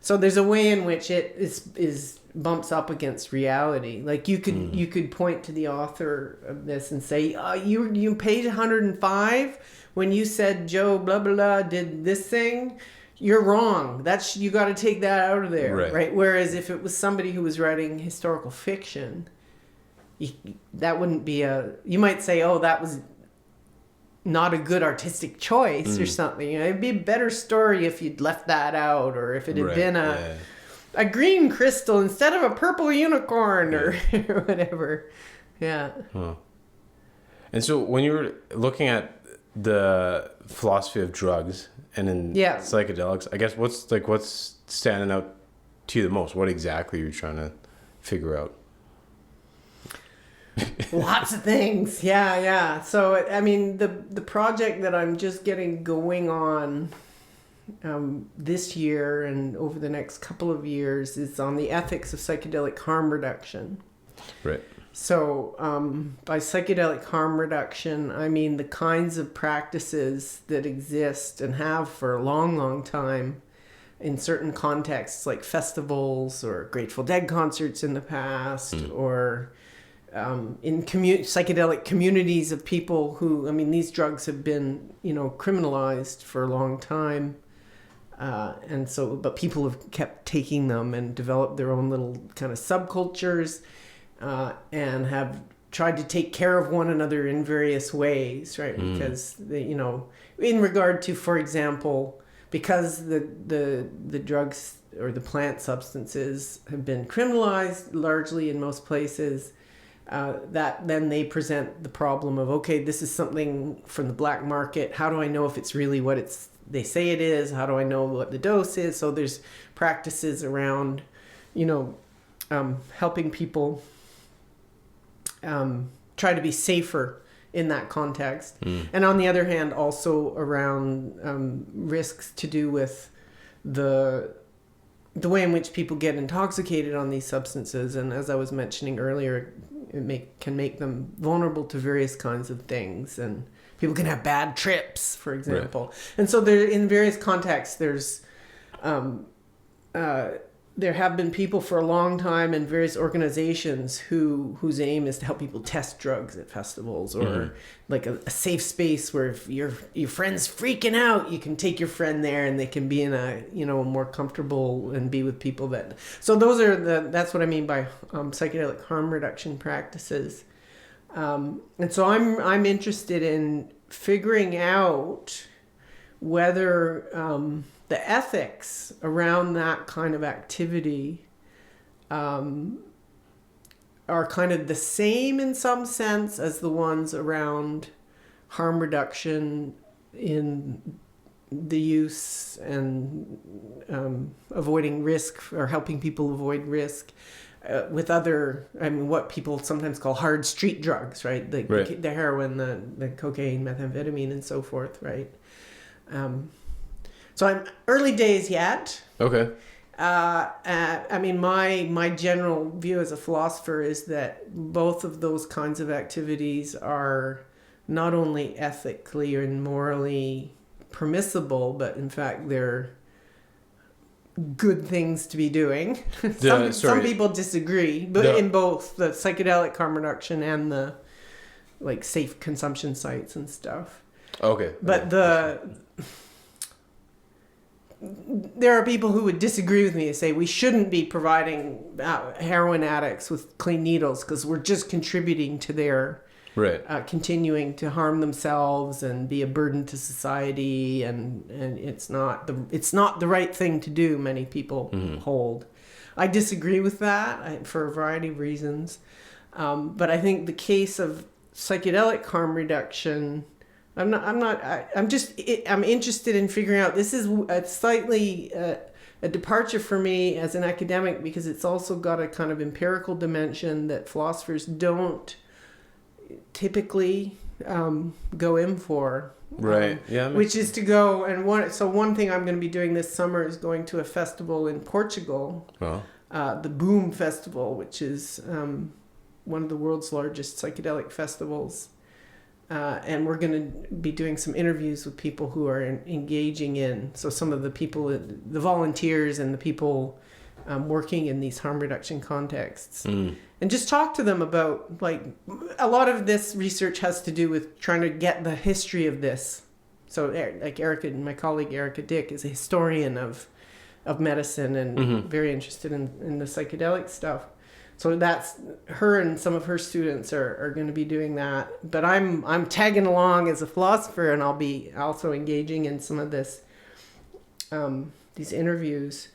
So there's a way in which it is bumps up against reality. Like you could point to the author of this and say, you paid $105 when you said Joe blah blah blah did this thing. You're wrong. You got to take that out of there, right? Whereas if it was somebody who was writing historical fiction, that wouldn't be you might say, oh, that was not a good artistic choice or something. It'd be a better story if you'd left that out, or if it had been a green crystal instead of a purple unicorn or whatever. Yeah. Huh. And so when you were looking at the philosophy of drugs and in psychedelics, I guess what's standing out to you the most? What exactly are you trying to figure out? Lots of things. Yeah. So, I mean, the project that I'm just getting going on this year and over the next couple of years is on the ethics of psychedelic harm reduction. Right. So, by psychedelic harm reduction, I mean the kinds of practices that exist and have for a long, long time in certain contexts, like festivals or Grateful Dead concerts in the past, or in psychedelic communities of people who, I mean, these drugs have been, criminalized for a long time. But people have kept taking them and developed their own little kind of subcultures, and have tried to take care of one another in various ways, right? Because in regard to, for example, because the drugs or the plant substances have been criminalized largely in most places, that then they present the problem of, okay, this is something from the black market. How do I know if it's really what they say it is? How do I know what the dose is? So there's practices around, helping people try to be safer in that context. And on the other hand, also around risks to do with the way in which people get intoxicated on these substances. And as I was mentioning earlier, it can make them vulnerable to various kinds of things, and people can have bad trips, for example. And so there, in various contexts, there's there have been people for a long time in various organizations whose aim is to help people test drugs at festivals, or like a safe space where if your friend's freaking out, you can take your friend there and they can be in a more comfortable and be with people that. So those are that's what I mean by psychedelic harm reduction practices, and so I'm interested in figuring out whether the ethics around that kind of activity are kind of the same in some sense as the ones around harm reduction in the use and avoiding risk, or helping people avoid risk with other, what people sometimes call hard street drugs, right? The heroin, the cocaine, methamphetamine, and so forth, right? So I'm early days yet. Okay. My general view as a philosopher is that both of those kinds of activities are not only ethically and morally permissible, but in fact they're good things to be doing. Some people disagree, but in both the psychedelic harm reduction and the safe consumption sites and stuff. Okay. But there are people who would disagree with me and say we shouldn't be providing heroin addicts with clean needles because we're just contributing to their right. Continuing to harm themselves and be a burden to society, and it's not the right thing to do. Many people hold. I disagree with that for a variety of reasons, but I think the case of psychedelic harm reduction, I'm interested in figuring out. This is a slightly a departure for me as an academic, because it's also got a kind of empirical dimension that philosophers don't typically go in for. Right. Yeah. Which is to go and one thing I'm going to be doing this summer is going to a festival in Portugal, the Boom Festival, which is one of the world's largest psychedelic festivals. And we're going to be doing some interviews with people who are engaging in, so some of the people, the volunteers and the people working in these harm reduction contexts. And just talk to them about, like, a lot of this research has to do with trying to get the history of this. So like my colleague Erica Dick is a historian of medicine and very interested in the psychedelic stuff. So that's her, and some of her students are going to be doing that. But I'm tagging along as a philosopher, and I'll be also engaging in some of this, these interviews.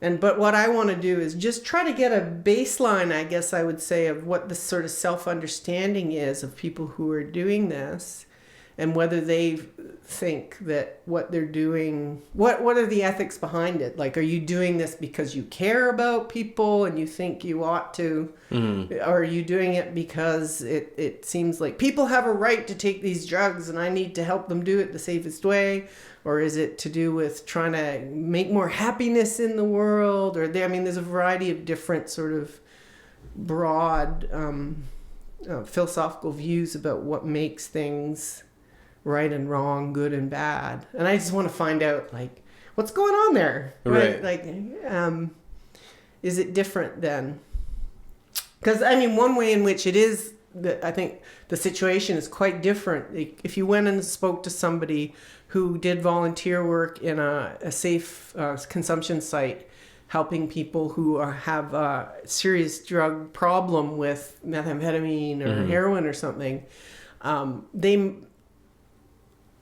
But what I want to do is just try to get a baseline, I guess I would say, of what the sort of self-understanding is of people who are doing this, and whether they think that what they're doing, what are the ethics behind it? Like, are you doing this because you care about people and you think you ought to? Or are you doing it because it seems like people have a right to take these drugs and I need to help them do it the safest way? Or is it to do with trying to make more happiness in the world? There's a variety of different sort of broad philosophical views about what makes things right and wrong, good and bad. And I just want to find out, like, what's going on there? Right. Like, is it different then? Because, one way in which it is, I think the situation is quite different. If you went and spoke to somebody who did volunteer work in a safe consumption site, helping people who have a serious drug problem with methamphetamine or heroin or something,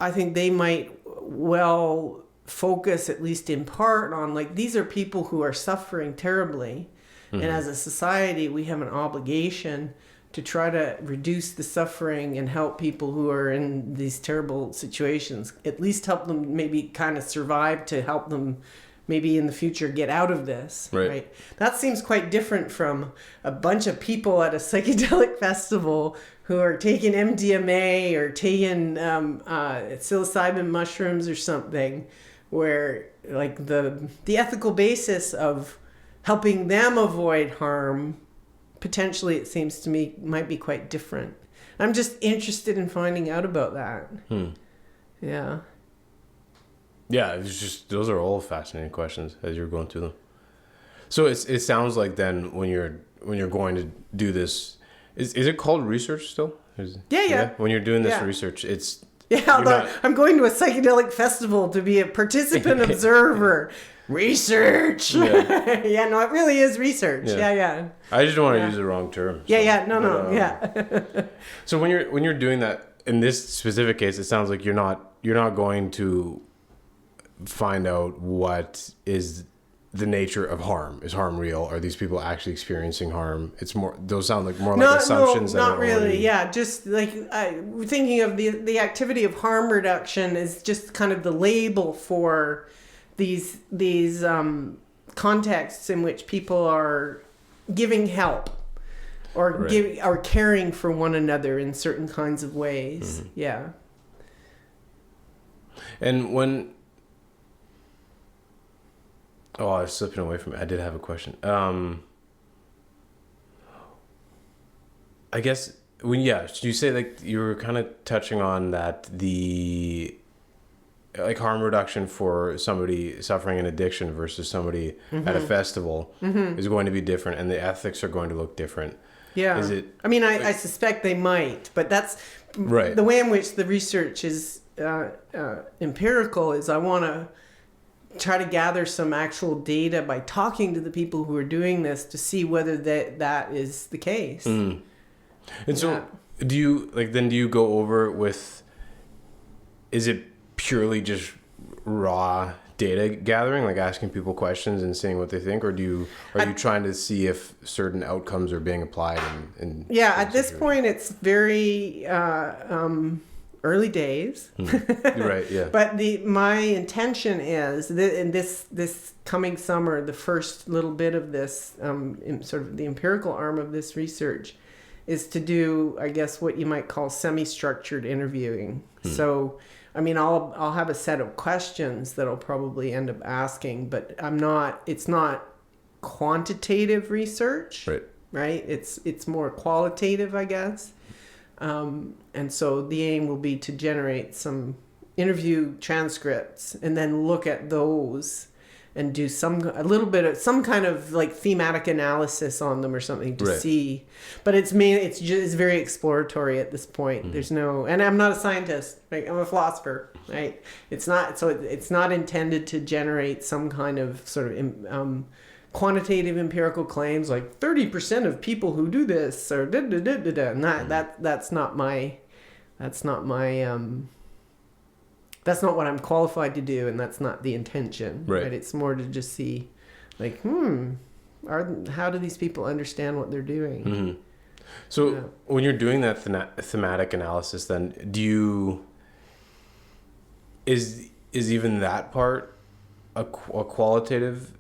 I think they might well focus, at least in part, on, like, these are people who are suffering terribly. And as a society, we have an obligation to try to reduce the suffering and help people who are in these terrible situations, at least help them maybe kind of survive, to help them maybe in the future get out of this. Right? That seems quite different from a bunch of people at a psychedelic festival who are taking MDMA or taking psilocybin mushrooms or something, where, like, the ethical basis of helping them avoid harm, potentially, it seems to me, might be quite different. I'm just interested in finding out about that. Yeah. Yeah, it's just, those are all fascinating questions as you're going through them. So it sounds like then when you're going to do this, is it called research still? Yeah. When you're doing this research, it's... Yeah, I'm going to a psychedelic festival to be a participant observer. Research. Yeah. No, it really is research. Yeah. I just don't want to use the wrong term. No. So when you're doing that, in this specific case, it sounds like you're not going to find out what is the nature of harm. Is harm real? Are these people actually experiencing harm? It's more, those sound like more like assumptions. No, not really. Yeah, just like we're thinking of the activity of harm reduction is just kind of the label for these contexts in which people are giving help or or caring for one another in certain kinds of ways. Yeah. And when... Oh, I was slipping away from it. I did have a question. I guess you say, like, you were kind of touching on that like harm reduction for somebody suffering an addiction versus somebody at a festival is going to be different, and the ethics are going to look different. Yeah. Is it? I suspect they might, but that's right. The way in which the research is empirical is I want to try to gather some actual data by talking to the people who are doing this to see whether that is the case. And so do you go over it with, is it purely just raw data gathering, like asking people questions and seeing what they think, or are you trying to see if certain outcomes are being applied in at this point it's very early days. Right, yeah. But my intention is that in this coming summer, the first little bit of this sort of the empirical arm of this research is to do, I guess, what you might call semi-structured interviewing. So I mean, I'll have a set of questions that I'll probably end up asking, but it's not quantitative research, right? It's more qualitative, I guess. And so the aim will be to generate some interview transcripts and then look at those and do some kind of like thematic analysis on them or something to see. But it's very exploratory at this point. There's no, and I'm not a scientist, right? I'm a philosopher, right? It's not intended to generate some kind of sort of quantitative empirical claims like 30% of people who do this or and that's not that's not what I'm qualified to do, and that's not the intention. Right? It's more to just see, like, how do these people understand what they're doing? Mm-hmm. So when you're doing that thematic analysis, then is even that part a qualitative?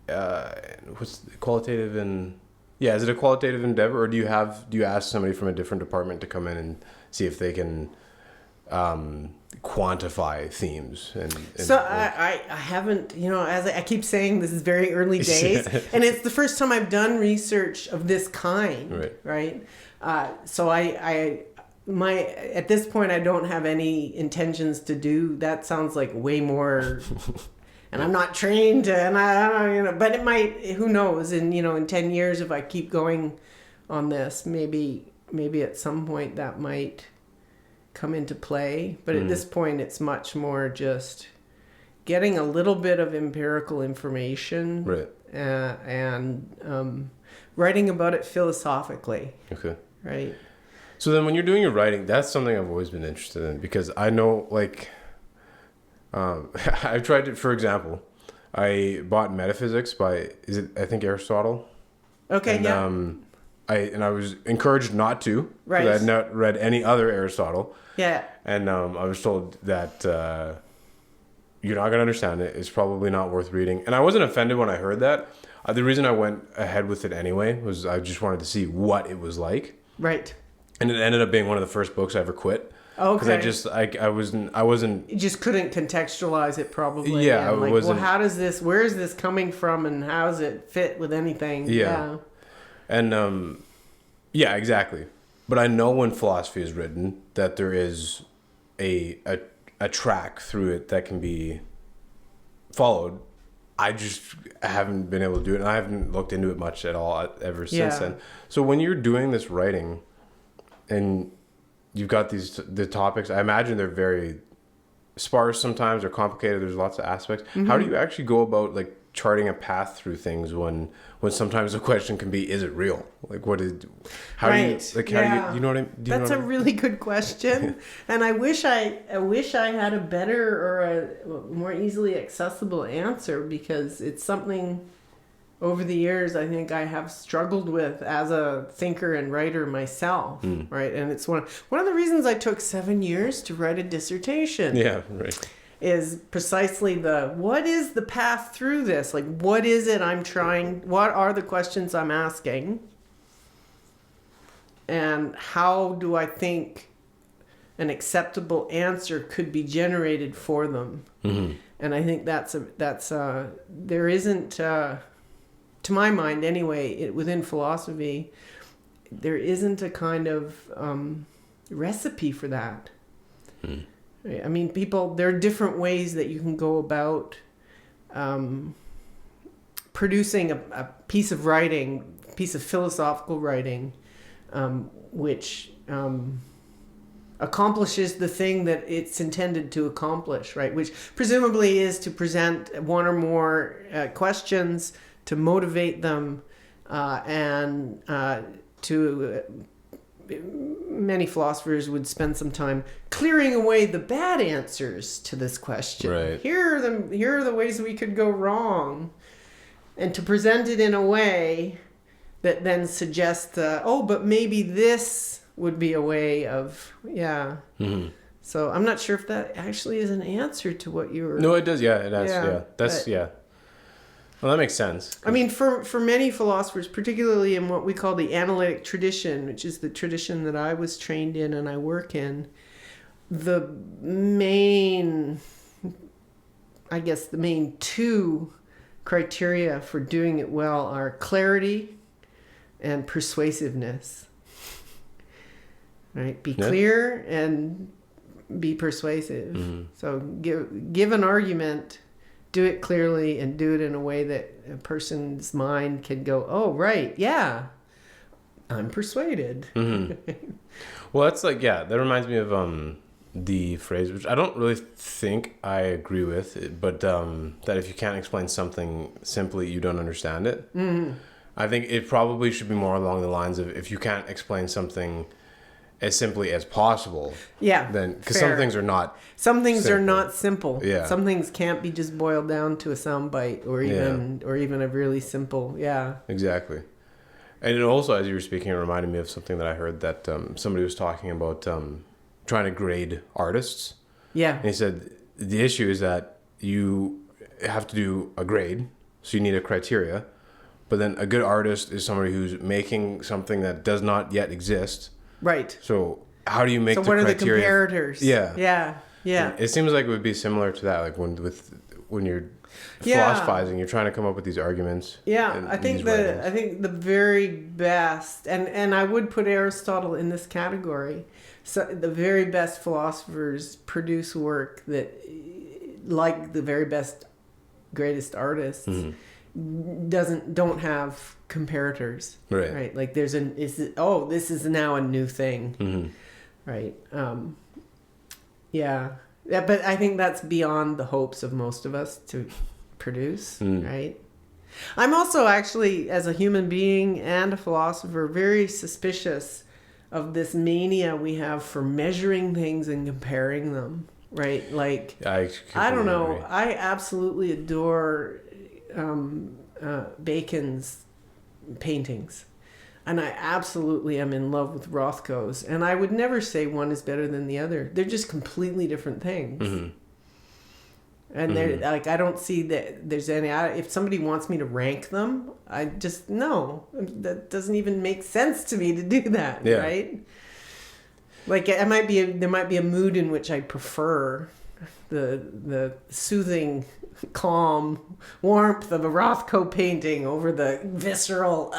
What's qualitative and is it a qualitative endeavor, or do you ask somebody from a different department to come in and see if they can quantify themes I haven't, as I keep saying, this is very early days and it's the first time I've done research of this kind, right? So at this point I don't have any intentions to do that. Sounds like way more and I'm not trained and I but it might, who knows, and in 10 years if I keep going on this, maybe at some point that might come into play, but at this point it's much more just getting a little bit of empirical information, and writing about it philosophically. Right. So then when you're doing your writing, that's something I've always been interested in, because I know, like, I've tried to, for example, I bought Metaphysics by, I think Aristotle. I was encouraged not to, because I had not read any other Aristotle. And I was told that you're not going to understand it. It's probably not worth reading. And I wasn't offended when I heard that. The reason I went ahead with it anyway was I just wanted to see what it was like. Right. And it ended up being one of the first books I ever quit. Because I wasn't. You just couldn't contextualize it probably. Yeah, and where is this coming from, and how does it fit with anything? Yeah. And exactly. But I know when philosophy is written that there is a track through it that can be followed. I just haven't been able to do it, and I haven't looked into it much at all ever since then. So when you're doing this writing and you've got the topics, I imagine they're very sparse sometimes, or complicated. There's lots of aspects. Mm-hmm. How do you actually go about like charting a path through things when sometimes the question can be, is it real? Like, do you know what I mean? That's a really good question. And I wish I had a better or a more easily accessible answer, because it's something over the years I think I have struggled with as a thinker and writer myself, right? And it's one of the reasons I took 7 years to write a dissertation. Yeah, right. Is precisely what is the path through this? Like, what is it I'm trying, what are the questions I'm asking? And how do I think an acceptable answer could be generated for them? Mm-hmm. And I think there isn't, to my mind anyway, within philosophy, there isn't a kind of recipe for that. Mm. I mean, there are different ways that you can go about producing a piece of writing, piece of philosophical writing, which accomplishes the thing that it's intended to accomplish, right? Which presumably is to present one or more questions, to motivate them, and to many philosophers would spend some time clearing away the bad answers to this question. Right. Here are the ways we could go wrong, and to present it in a way that then suggests but maybe this would be a way of Mm-hmm. So I'm not sure if that actually is an answer to what you were. No, it does. Yeah, it does. Yeah, that's Well, that makes sense. I mean, for many philosophers, particularly in what we call the analytic tradition, which is the tradition that I was trained in and I work in, the main two criteria for doing it well are clarity and persuasiveness. Right? Be clear and be persuasive. Mm-hmm. So give an argument, do it clearly, and do it in a way that a person's mind can go, oh, right, yeah, I'm persuaded. Mm-hmm. Well, that's like, that reminds me of the phrase, which I don't really think I agree with, but that if you can't explain something simply, you don't understand it. Mm-hmm. I think it probably should be more along the lines of, if you can't explain something as simply as possible. Yeah. Then, because some things are not. Some things simple. are not simple. Yeah. Some things can't be just boiled down to a soundbite or even a really simple. Yeah. Exactly. And it also, as you were speaking, it reminded me of something that I heard that somebody was talking about trying to grade artists. Yeah. And he said the issue is that you have to do a grade, so you need a criteria. But then a good artist is somebody who's making something that does not yet exist. Right. So how do you make the criteria? So what criteria? are the comparators? Yeah. Yeah. It seems like it would be similar to that, like when you're philosophizing, you're trying to come up with these arguments. Yeah, I think the very best, and I would put Aristotle in this category. So the very best philosophers produce work that, like the very best, greatest artists, don't have comparators. Right. Like this is now a new thing. Mm-hmm. Right. Yeah, but I think that's beyond the hopes of most of us to produce, right? I'm also actually, as a human being and a philosopher, very suspicious of this mania we have for measuring things and comparing them, right? Like, I don't know, agree. I absolutely adore Bacon's paintings. And I absolutely am in love with Rothko's. And I would never say one is better than the other. They're just completely different things. Mm-hmm. And they're like, I don't see that there's any... if somebody wants me to rank them, I just... No. That doesn't even make sense to me to do that, right? Like, there might be a mood in which I prefer the soothing, calm warmth of a Rothko painting over the visceral...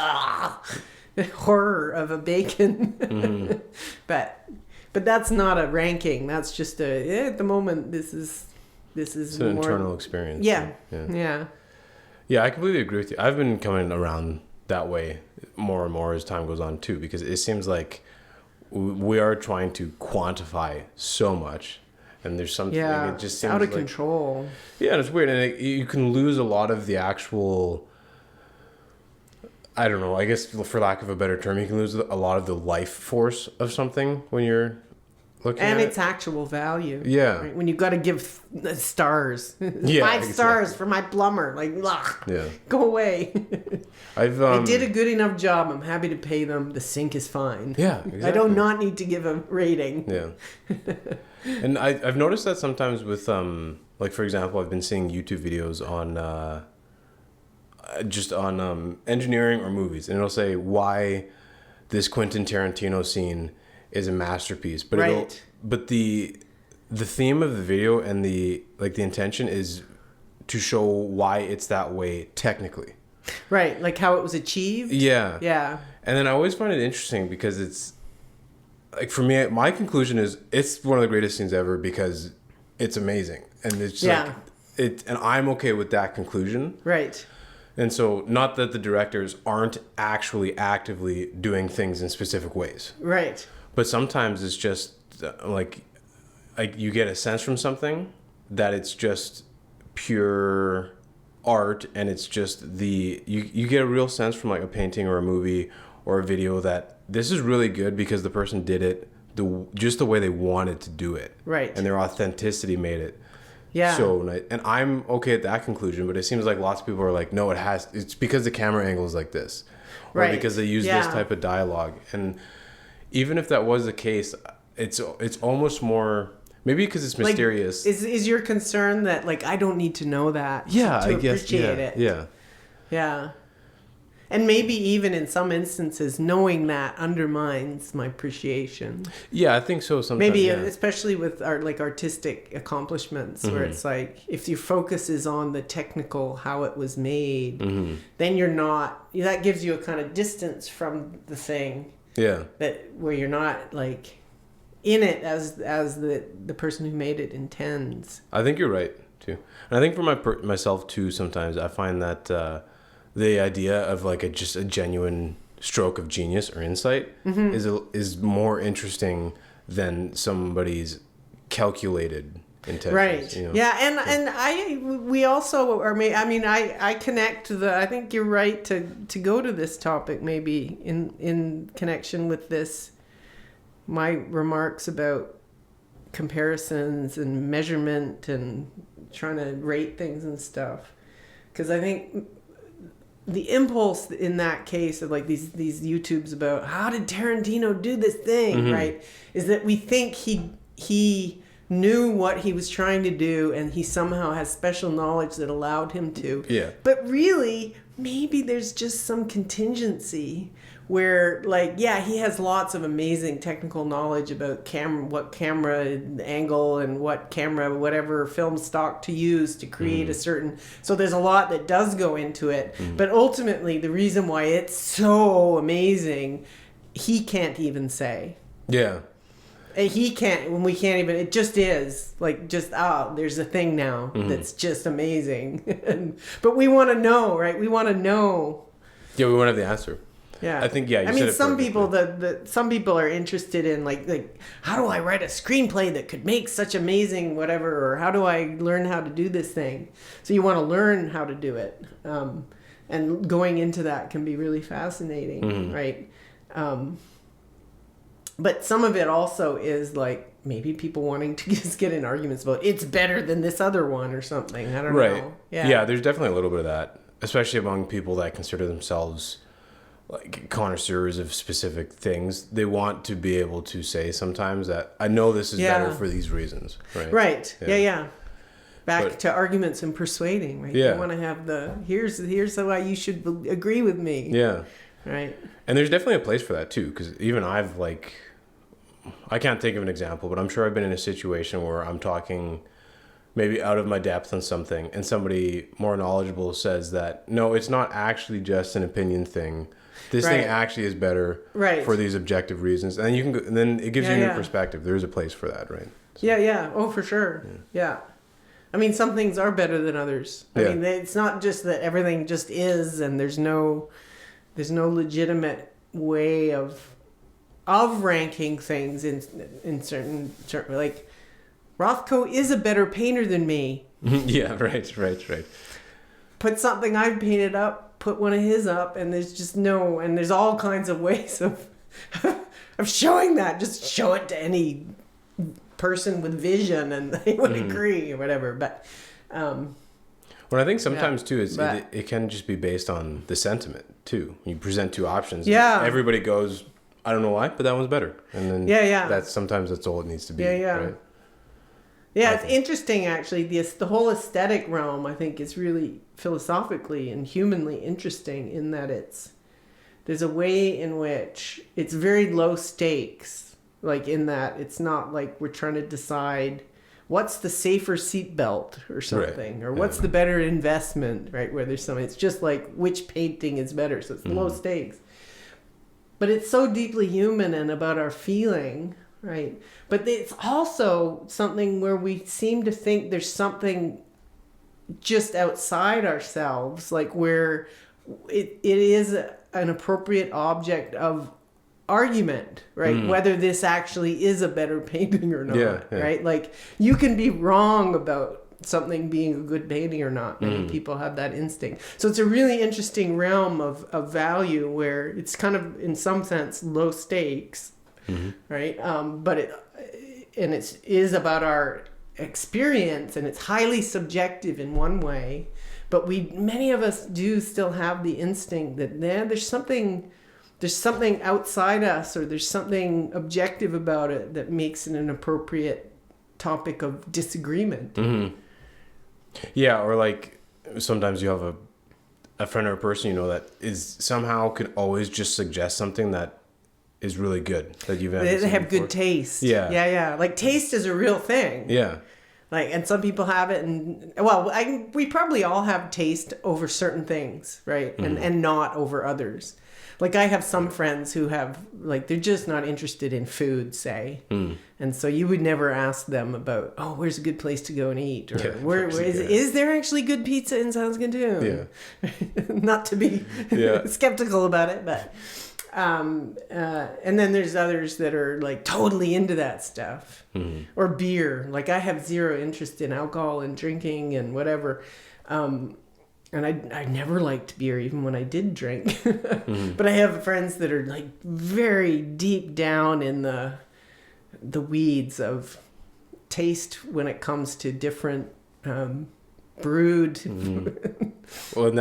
horror of a Bacon. but that's not a ranking. That's just at the moment this is it's an internal experience. Yeah. I completely agree with you. I've been coming around that way more and more as time goes on too, because it seems like we are trying to quantify so much, and there's something it just seems out of control. Yeah, and it's weird, and you can lose a lot of the actual, I don't know, I guess for lack of a better term, you can lose a lot of the life force of something when you're looking at it. And its actual value. Yeah. Right? When you've got to give stars. 5 stars for my plumber. Like, go away. They did a good enough job. I'm happy to pay them. The sink is fine. Yeah, exactly. I do not need to give a rating. Yeah. And I've noticed that sometimes with, like, for example, I've been seeing YouTube videos on... just on engineering or movies, and it'll say why this Quentin Tarantino scene is a masterpiece, but the theme of the video and the intention is to show why it's that way technically, right? Like how it was achieved. Yeah. And then I always find it interesting because it's like, for me, my conclusion is it's one of the greatest scenes ever because it's amazing, and it's like it, and I'm okay with that conclusion, right? And so, not that the directors aren't actually actively doing things in specific ways. Right. But sometimes it's just like you get a sense from something that it's just pure art, and it's just you get a real sense from like a painting or a movie or a video that this is really good because the person did it just the way they wanted to do it. Right. And their authenticity made it Yeah. so nice. And I'm okay at that conclusion, but it seems like lots of people are like, no, it's because the camera angle is like this. Or Right. because they use this type of dialogue. And even if that was the case, it's almost more, maybe because it's mysterious. Like, is your concern that, like, I don't need to know that to I guess, appreciate it? Yeah. Yeah. And maybe even in some instances, knowing that undermines my appreciation. Yeah, I think so sometimes. Maybe especially with artistic accomplishments, where it's like, if your focus is on the technical, how it was made, then you're not, that gives you a kind of distance from the thing. Yeah. Where you're not like in it as the person who made it intends. I think you're right too. And I think for myself too, sometimes I find that the idea of like just a genuine stroke of genius or insight is more interesting than somebody's calculated intentions. Right. You know? Yeah, and we also are. I mean, I connect to I think you're right to go to this topic maybe in connection with this. My remarks about comparisons and measurement and trying to rate things and stuff, because I think the impulse in that case of like these YouTubes about how did Tarantino do this thing, right, is that we think he knew what he was trying to do and he somehow has special knowledge that allowed him to. Yeah. But really, maybe there's just some contingency where, like, yeah, he has lots of amazing technical knowledge about what camera angle and whatever film stock to use to create a certain... So there's a lot that does go into it. But ultimately, the reason why it's so amazing, he can't even say. Yeah. He can't, when we can't even, it just is. Like, there's a thing now that's just amazing. But we want to know, right? We want to know. Yeah, we want to have the answer. Yeah, I think I mean, some people some people are interested in like how do I write a screenplay that could make such amazing whatever, or how do I learn how to do this thing? So you want to learn how to do it, and going into that can be really fascinating, right? But some of it also is like maybe people wanting to just get in arguments about it's better than this other one or something. I don't know. Yeah, there's definitely a little bit of that, especially among people that consider themselves like connoisseurs of specific things. They want to be able to say sometimes that I know this is better for these reasons, right? Right. Yeah. Back to arguments and persuading, right? Yeah. You want to have here's why you should agree with me. Yeah. Right. And there's definitely a place for that too, because even I can't think of an example, but I'm sure I've been in a situation where I'm talking maybe out of my depth on something and somebody more knowledgeable says that, no, it's not actually just an opinion thing. This thing actually is better for these objective reasons. And you can go, and then it gives you a new perspective. There is a place for that, right? So, yeah. Oh, for sure. Yeah. I mean, some things are better than others. I mean, it's not just that everything just is and there's no legitimate way of ranking things in certain like Rothko is a better painter than me. Yeah, right. Put something I've painted up, put one of his up, and there's all kinds of ways of showing that. Just show it to any person with vision and they would agree or whatever. But what I think sometimes too is it can just be based on the sentiment too. You present two options. Yeah. Everybody goes, I don't know why, but that one's better. And then that's all it needs to be. Right? Yeah, it's interesting actually. The whole aesthetic realm, I think, is really philosophically and humanly interesting in that there's a way in which it's very low stakes. Like in that it's not like we're trying to decide what's the safer seatbelt or something, or what's the better investment, right? Where there's something, it's just like which painting is better. So it's low stakes. But it's so deeply human and about our feeling, right? But it's also something where we seem to think there's something just outside ourselves, like where it is an appropriate object of argument, right? Whether this actually is a better painting or not, right? Like you can be wrong about something being a good painting or not. Many people have that instinct. So it's a really interesting realm of value where it's kind of, in some sense, low stakes. right? But it is about our experience, and it's highly subjective in one way. But many of us do still have the instinct that there's something outside us, or there's something objective about it that makes it an appropriate topic of disagreement. Yeah, or like sometimes you have a friend or a person that is somehow could always just suggest something that is really good that you've They have good taste. Yeah. Like taste is a real thing. Yeah. Like, and some people have it, and we probably all have taste over certain things, right? And not over others. Like I have some friends who have, like, they're just not interested in food, say. And so you would never ask them about, where's a good place to go and eat? Or is there actually good pizza in Saskatoon? Yeah. Not to be skeptical about it, but... and then there's others that are like totally into that stuff. Or beer. Like I have zero interest in alcohol and drinking and whatever. And I never liked beer even when I did drink. But I have friends that are like very deep down in the weeds of taste when it comes to different brewed. Well, and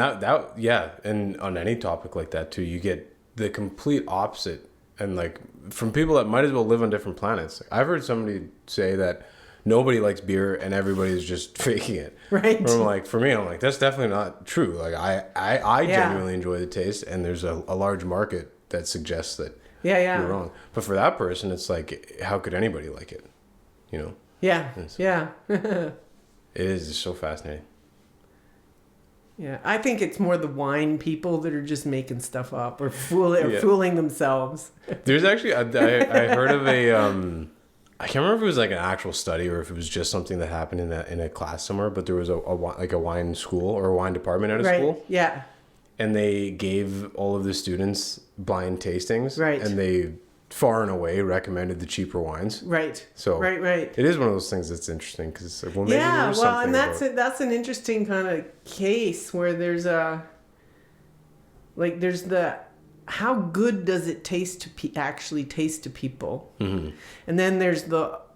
and on any topic like that too, you get the complete opposite, and like from people that might as well live on different planets. I've heard somebody say that nobody likes beer and everybody's just faking it. Right. For me, I'm like, that's definitely not true. Like I genuinely enjoy the taste, and there's a large market that suggests that you're wrong. But for that person, it's like, how could anybody like it? Yeah. It is just so fascinating. Yeah, I think it's more the wine people that are just making stuff up or fooling themselves. There's actually, I heard of a, I can't remember if it was like an actual study or if it was just something that happened in a class somewhere, but there was a wine school or a wine department at a school. Yeah. And they gave all of the students blind tastings. Right. And they far and away recommended the cheaper wines. Right. So right. It is one of those things that's interesting because maybe and that's an interesting kind of case where there's how good does it taste to actually taste to people, and then there's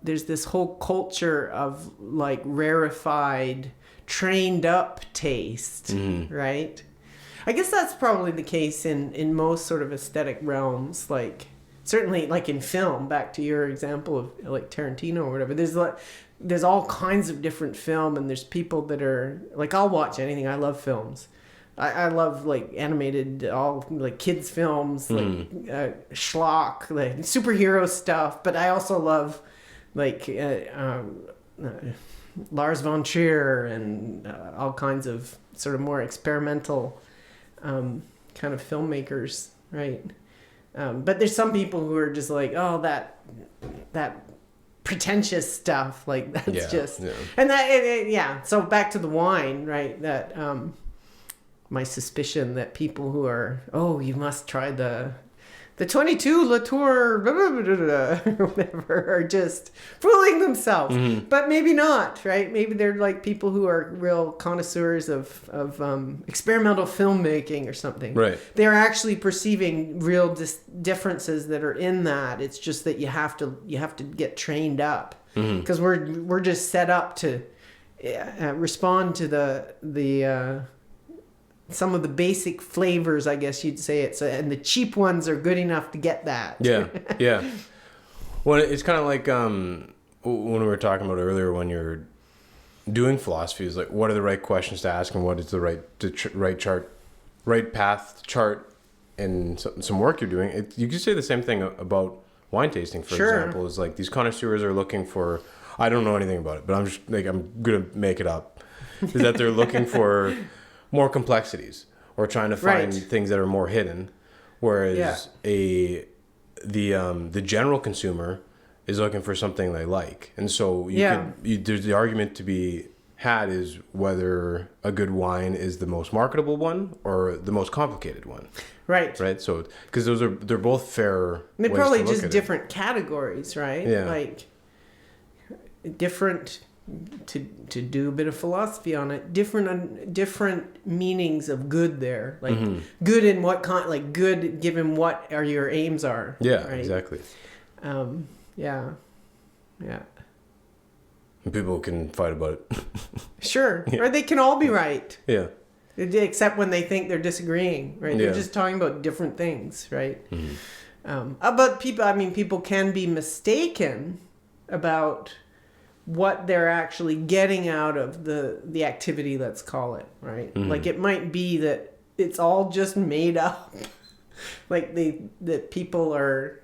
this whole culture of like rarefied, trained up taste, right? I guess that's probably the case in most sort of aesthetic realms, like. Certainly, like in film, back to your example of like Tarantino or whatever, there's all kinds of different film, and there's people that are like, I'll watch anything. I love films. I love like animated, all like kids films, like schlock, like superhero stuff. But I also love like Lars von Trier and all kinds of sort of more experimental kind of filmmakers, right? But there's some people who are just like, that pretentious stuff, like that's and that so back to the wine, right? That my suspicion that people who are you must try the 22 Latour blah, blah, blah, blah, blah, or whatever are just fooling themselves, but maybe not, right? Maybe they're like people who are real connoisseurs of experimental filmmaking or something. Right. They're actually perceiving real differences that are in that. It's just that you have to get trained up because we're just set up to respond to the some of the basic flavors, I guess you'd say it. So, and the cheap ones are good enough to get that. Yeah. Well, it's kind of like when we were talking about earlier, when you're doing philosophy, is like, what are the right questions to ask, and what is the right path to chart, and some work you're doing. You could say the same thing about wine tasting, for example. Is like these connoisseurs are looking for. I don't know anything about it, but I'm gonna make it up. Is that they're looking for more complexities, or trying to find things that are more hidden, whereas the general consumer is looking for something they like. And so there's the argument to be had is whether a good wine is the most marketable one or the most complicated one. Right. So because they're both fair. They're probably just different categories, right? Yeah. Like different. To do a bit of philosophy on it, different meanings of good there, like good in what good given what are your aims are. Yeah, right? Exactly. Yeah. And people can fight about it. Sure. Yeah. Or they can all be right. Yeah. Except when they think they're disagreeing, right? Yeah. They're just talking about different things, right? Mm-hmm. But people can be mistaken about what they're actually getting out of the activity, let's call it, right? Mm-hmm. Like it might be that it's all just made up. Like that people are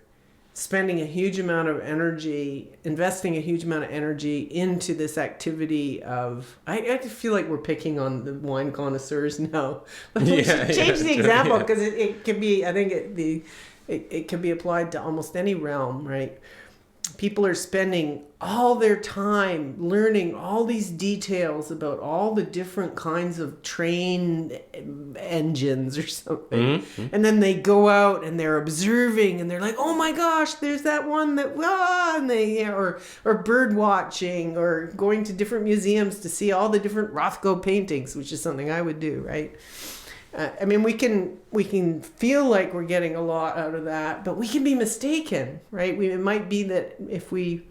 spending a huge amount of energy, investing a huge amount of energy into this activity of... I feel like we're picking on the wine connoisseurs now. We should change the example because it can be... I think it can be applied to almost any realm, right? People are spending all their time learning all these details about all the different kinds of train engines or something. Mm-hmm. And then they go out and they're observing and they're like, oh my gosh, there's that one that, and they, or bird watching or going to different museums to see all the different Rothko paintings, which is something I would do, right? I mean, we can feel like we're getting a lot out of that, but we can be mistaken, right? It might be that if we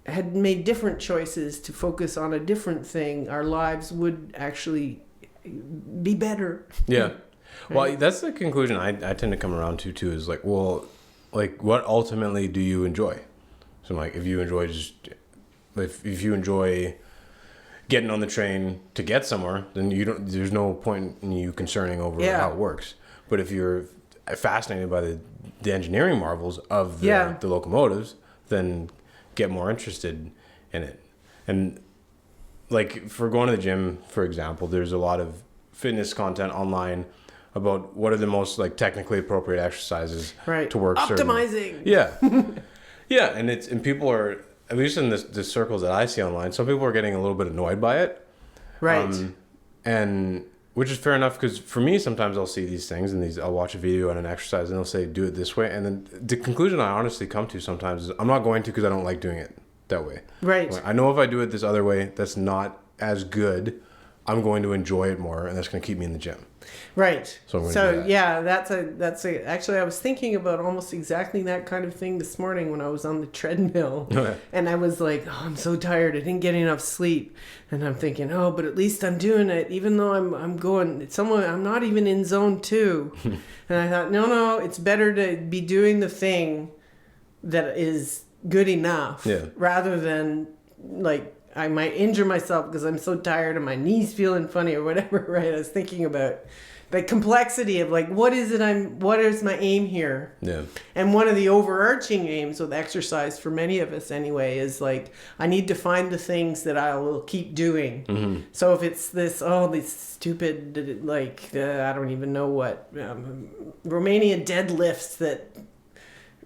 had made different choices to focus on a different thing, our lives would actually be better. Yeah. Well, that's the conclusion I tend to come around to too, is like, well, like what ultimately do you enjoy? So like if you enjoy getting on the train to get somewhere, then there's no point in you concerning over how it works. But if you're fascinated by the engineering marvels of the locomotives, then get more interested in it. And like for going to the gym, for example, there's a lot of fitness content online about what are the most like technically appropriate exercises to work. Optimizing. Yeah, and people are, at least in the circles that I see online, some people are getting a little bit annoyed by it. Right. And which is fair enough, because for me, sometimes I'll see these things and I'll watch a video on an exercise and they'll say, do it this way. And then the conclusion I honestly come to sometimes is I'm not going to because I don't like doing it that way. Right. Like, I know if I do it this other way, that's not as good. I'm going to enjoy it more, and that's going to keep me in the gym. Right. So that's actually I was thinking about almost exactly that kind of thing this morning when I was on the treadmill. And I was like, oh, I'm so tired. I didn't get enough sleep. And I'm thinking, oh, but at least I'm doing it, even though I'm going somewhere. I'm not even in zone 2. And I thought, no, it's better to be doing the thing that is good enough rather than like I might injure myself because I'm so tired and my knee's feeling funny or whatever, right? I was thinking about the complexity of like, what is my aim here? Yeah. And one of the overarching aims with exercise for many of us anyway is like, I need to find the things that I will keep doing. Mm-hmm. So if it's these stupid, like, I don't even know what, Romanian deadlifts that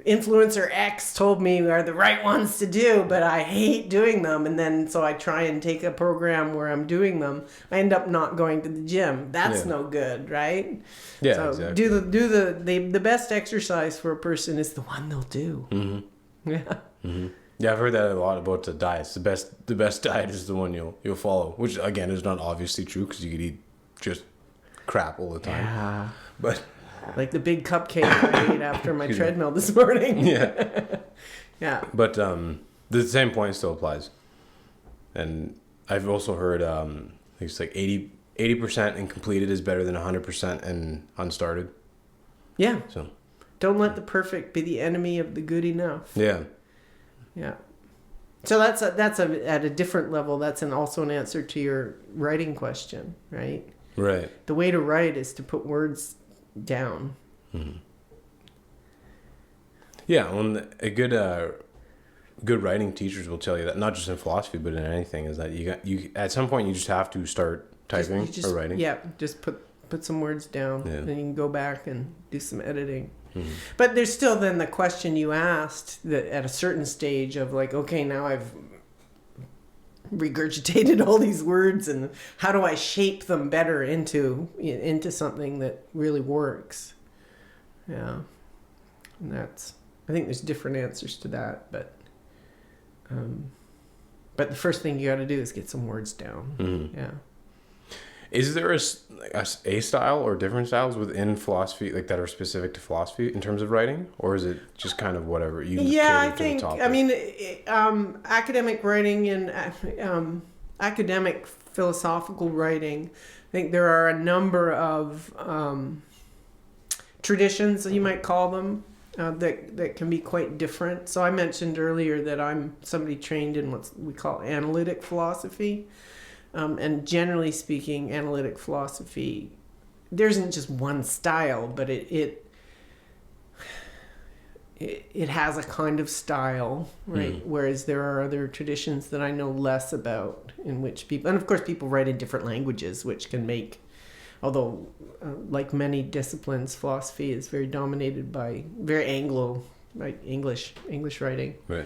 influencer X told me are the right ones to do, but I hate doing them. And then so I try and take a program where I'm doing them. I end up not going to the gym. That's no good, right? Yeah, so exactly. The best exercise for a person is the one they'll do. Mm-hmm. Yeah. Mm-hmm. Yeah, I've heard that a lot about the diets. The best diet is the one you'll follow, which again is not obviously true because you could eat just crap all the time. Yeah. But like the big cupcake I ate after my treadmill this morning. Yeah. Yeah. But the same point still applies. And I've also heard it's like 80% and completed is better than 100% and unstarted. Yeah. So don't let the perfect be the enemy of the good enough. Yeah. Yeah. So that's at a different level. That's also an answer to your writing question, right? Right. The way to write is to put words down. Mm-hmm. Yeah, well, a good writing teachers will tell you that, not just in philosophy but in anything, is that you at some point you just have to start typing or writing. Yeah, just put some words down, then you can go back and do some editing. Mm-hmm. But there's still then the question you asked that at a certain stage of like, okay, now I've regurgitated all these words, and how do I shape them better into something that really works? Yeah. And I think there's different answers to that, but the first thing you got to do is get some words down. Mm-hmm. Yeah. Is there a style or different styles within philosophy, like that are specific to philosophy in terms of writing, or is it just kind of whatever you? Yeah, I think. I mean, academic writing and academic philosophical writing. I think there are a number of traditions, you might call them, that can be quite different. So I mentioned earlier that I'm somebody trained in what we call analytic philosophy. And generally speaking, analytic philosophy, there isn't just one style, but it has a kind of style, right? Whereas there are other traditions that I know less about, in which people, and of course people write in different languages, which can make, although like many disciplines, philosophy is very dominated by very Anglo, right? English writing. Right.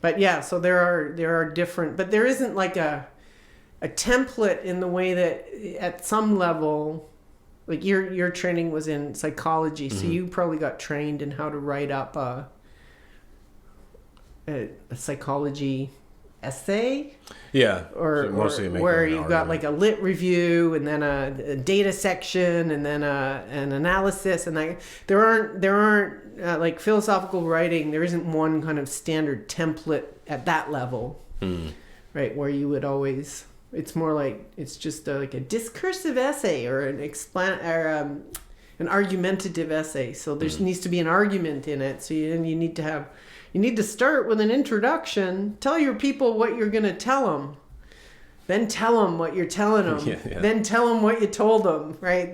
But yeah, so there are different, but there isn't like a template in the way that at some level, like your training was in psychology, so you probably got trained in how to write up a psychology essay. Yeah. Or, so mostly where you've got like a lit review and then a data section and then an analysis, and like there aren't like philosophical writing, there isn't one kind of standard template at that level, right? Where you would always, it's more like it's just like a discursive essay or an argumentative essay. So there needs to be an argument in it. So you need to start with an introduction. Tell your people what you're going to tell them. Then tell them what you're telling them. Yeah. Then tell them what you told them, right?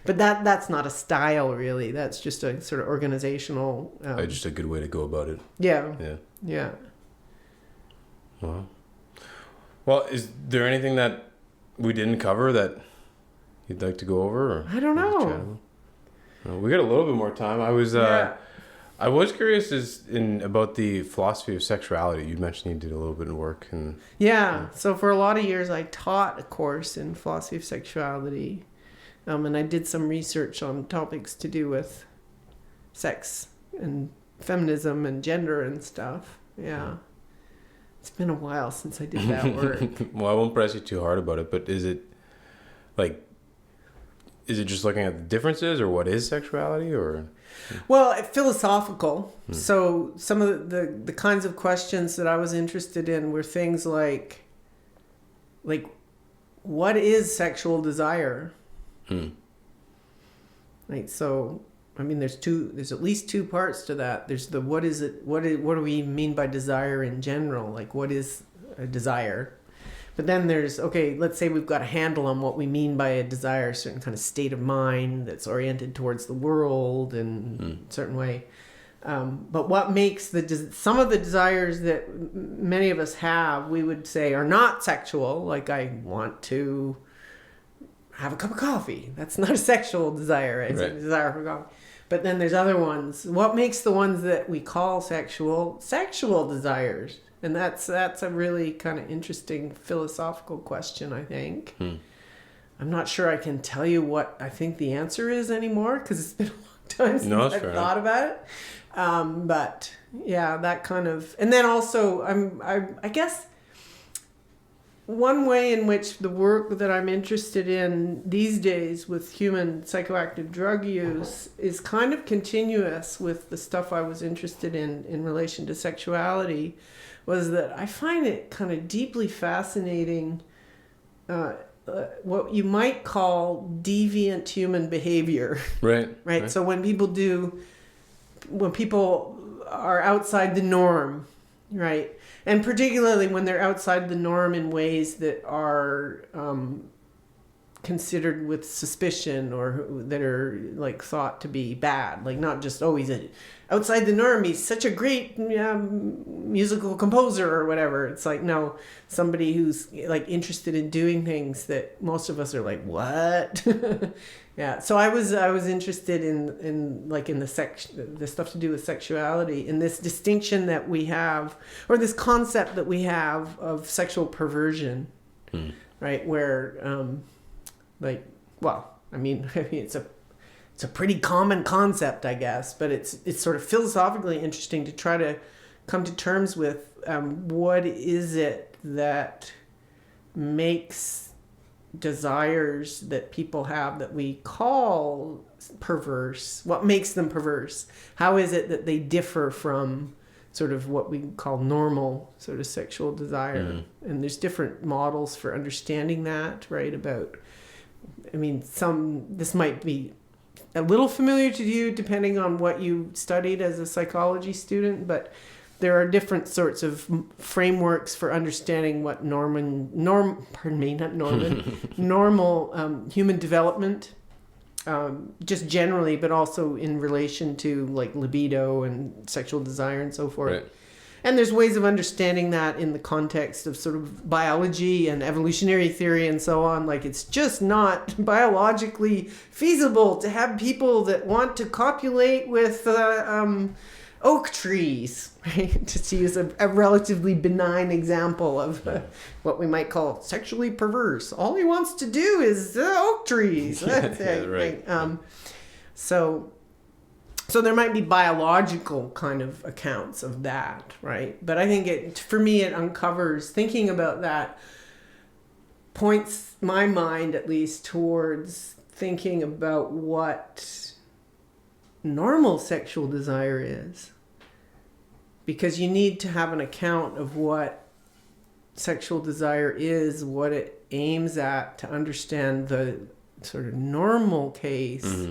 But that's not a style, really. That's just a sort of organizational... just a good way to go about it. Yeah. Yeah. Yeah. Well, is there anything that we didn't cover that you'd like to go over? Or I don't know. We got a little bit more time. I was curious about the philosophy of sexuality. You mentioned you did a little bit of work. So for a lot of years, I taught a course in philosophy of sexuality. And I did some research on topics to do with sex and feminism and gender and stuff. Yeah. It's been a while since I did that work. Well, I won't press you too hard about it, but is it just looking at the differences, or what is sexuality, or? Well, philosophical. So some of the kinds of questions that I was interested in were things like what is sexual desire? Right. So, I mean, there's at least two parts to that. There's the what do we mean by desire in general? Like, what is a desire? But then there's, okay, let's say we've got a handle on what we mean by a desire, a certain kind of state of mind that's oriented towards the world in a certain way. But what makes some of the desires that many of us have, we would say are not sexual. Like, I want to have a cup of coffee. That's not a sexual desire. It's a desire for coffee. But then there's other ones. What makes the ones that we call sexual desires? And that's a really kind of interesting philosophical question, I think. I'm not sure I can tell you what I think the answer is anymore, because it's been a long time since I've thought about it. But yeah, that kind of... And then also, I guess one way in which the work that I'm interested in these days with human psychoactive drug use is kind of continuous with the stuff I was interested in relation to sexuality, was that I find it kind of deeply fascinating what you might call deviant human behavior. Right. So when people are outside the norm, right? And particularly when they're outside the norm in ways that are considered with suspicion, or that are like thought to be bad. Like, not just, he's outside the norm, he's such a great musical composer or whatever. It's like, no, somebody who's like interested in doing things that most of us are like, what? Yeah. So I was interested in the stuff to do with sexuality, in this distinction that we have, or this concept that we have of sexual perversion, right? Where, it's a pretty common concept, I guess, but it's sort of philosophically interesting to try to come to terms with what is it that makes desires that people have that we call perverse, what makes them perverse? How is it that they differ from sort of what we call normal sort of sexual desire? And there's different models for understanding that, right? About, I mean, this might be a little familiar to you depending on what you studied as a psychology student, but there are different sorts of frameworks for understanding what normal human development, just generally, but also in relation to like libido and sexual desire and so forth. Right. And there's ways of understanding that in the context of sort of biology and evolutionary theory and so on. Like, it's just not biologically feasible to have people that want to copulate with oak trees, right? Just to use a relatively benign example of what we might call sexually perverse. All he wants to do is oak trees. Right. So there might be biological kind of accounts of that, right? But I think for me, it uncovers, thinking about that points my mind at least towards thinking about what normal sexual desire is. Because you need to have an account of what sexual desire is, what it aims at, to understand the sort of normal case.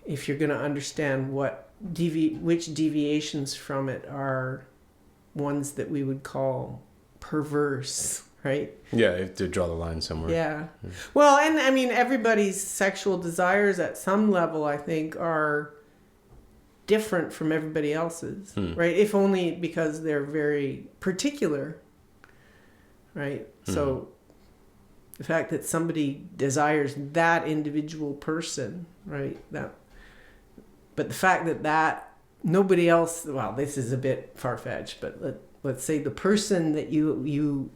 If you're going to understand which deviations from it are ones that we would call perverse, right? Yeah, you have to draw the line somewhere. Yeah. Well, and I mean, everybody's sexual desires at some level, I think, are different from everybody else's, right? If only because they're very particular, right? So the fact that somebody desires that individual person, right? But the fact that nobody else, well, this is a bit far-fetched, but let's say the person that you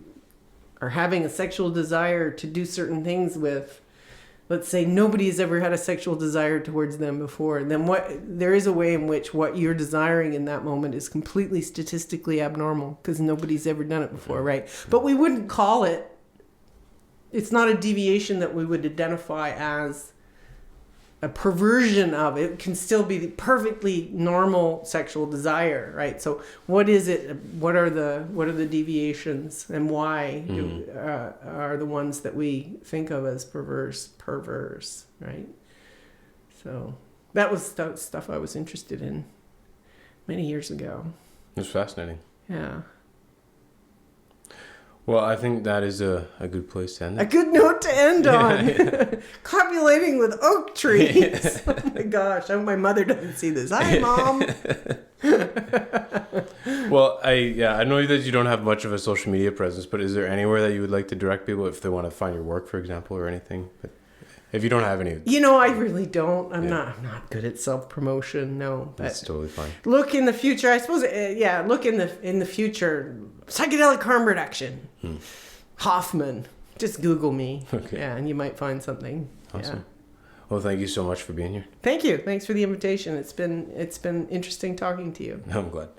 are having a sexual desire to do certain things with, let's say nobody's ever had a sexual desire towards them before, then there is a way in which what you're desiring in that moment is completely statistically abnormal because nobody's ever done it before, right? But we wouldn't call it's not a deviation that we would identify as a perversion of it. It can still be the perfectly normal sexual desire, right? So what is it? What are the deviations, and why are the ones that we think of as perverse, right? So that was stuff I was interested in many years ago. It's fascinating. Yeah. Well, I think that is a good place to end it. A good note to end on. Copulating with oak trees. Oh my gosh, I hope my mother doesn't see this. Hi, Mom. Well, I know that you don't have much of a social media presence, but is there anywhere that you would like to direct people if they want to find your work, for example, or anything? But if you don't have any, I really don't. I'm not good at self-promotion. No, but that's totally fine. Look in the future. I suppose. Look in the future. Psychedelic harm reduction. Hoffman. Just Google me. Okay. Yeah, and you might find something. Awesome. Yeah. Well, thank you so much for being here. Thank you. Thanks for the invitation. It's been interesting talking to you. I'm glad.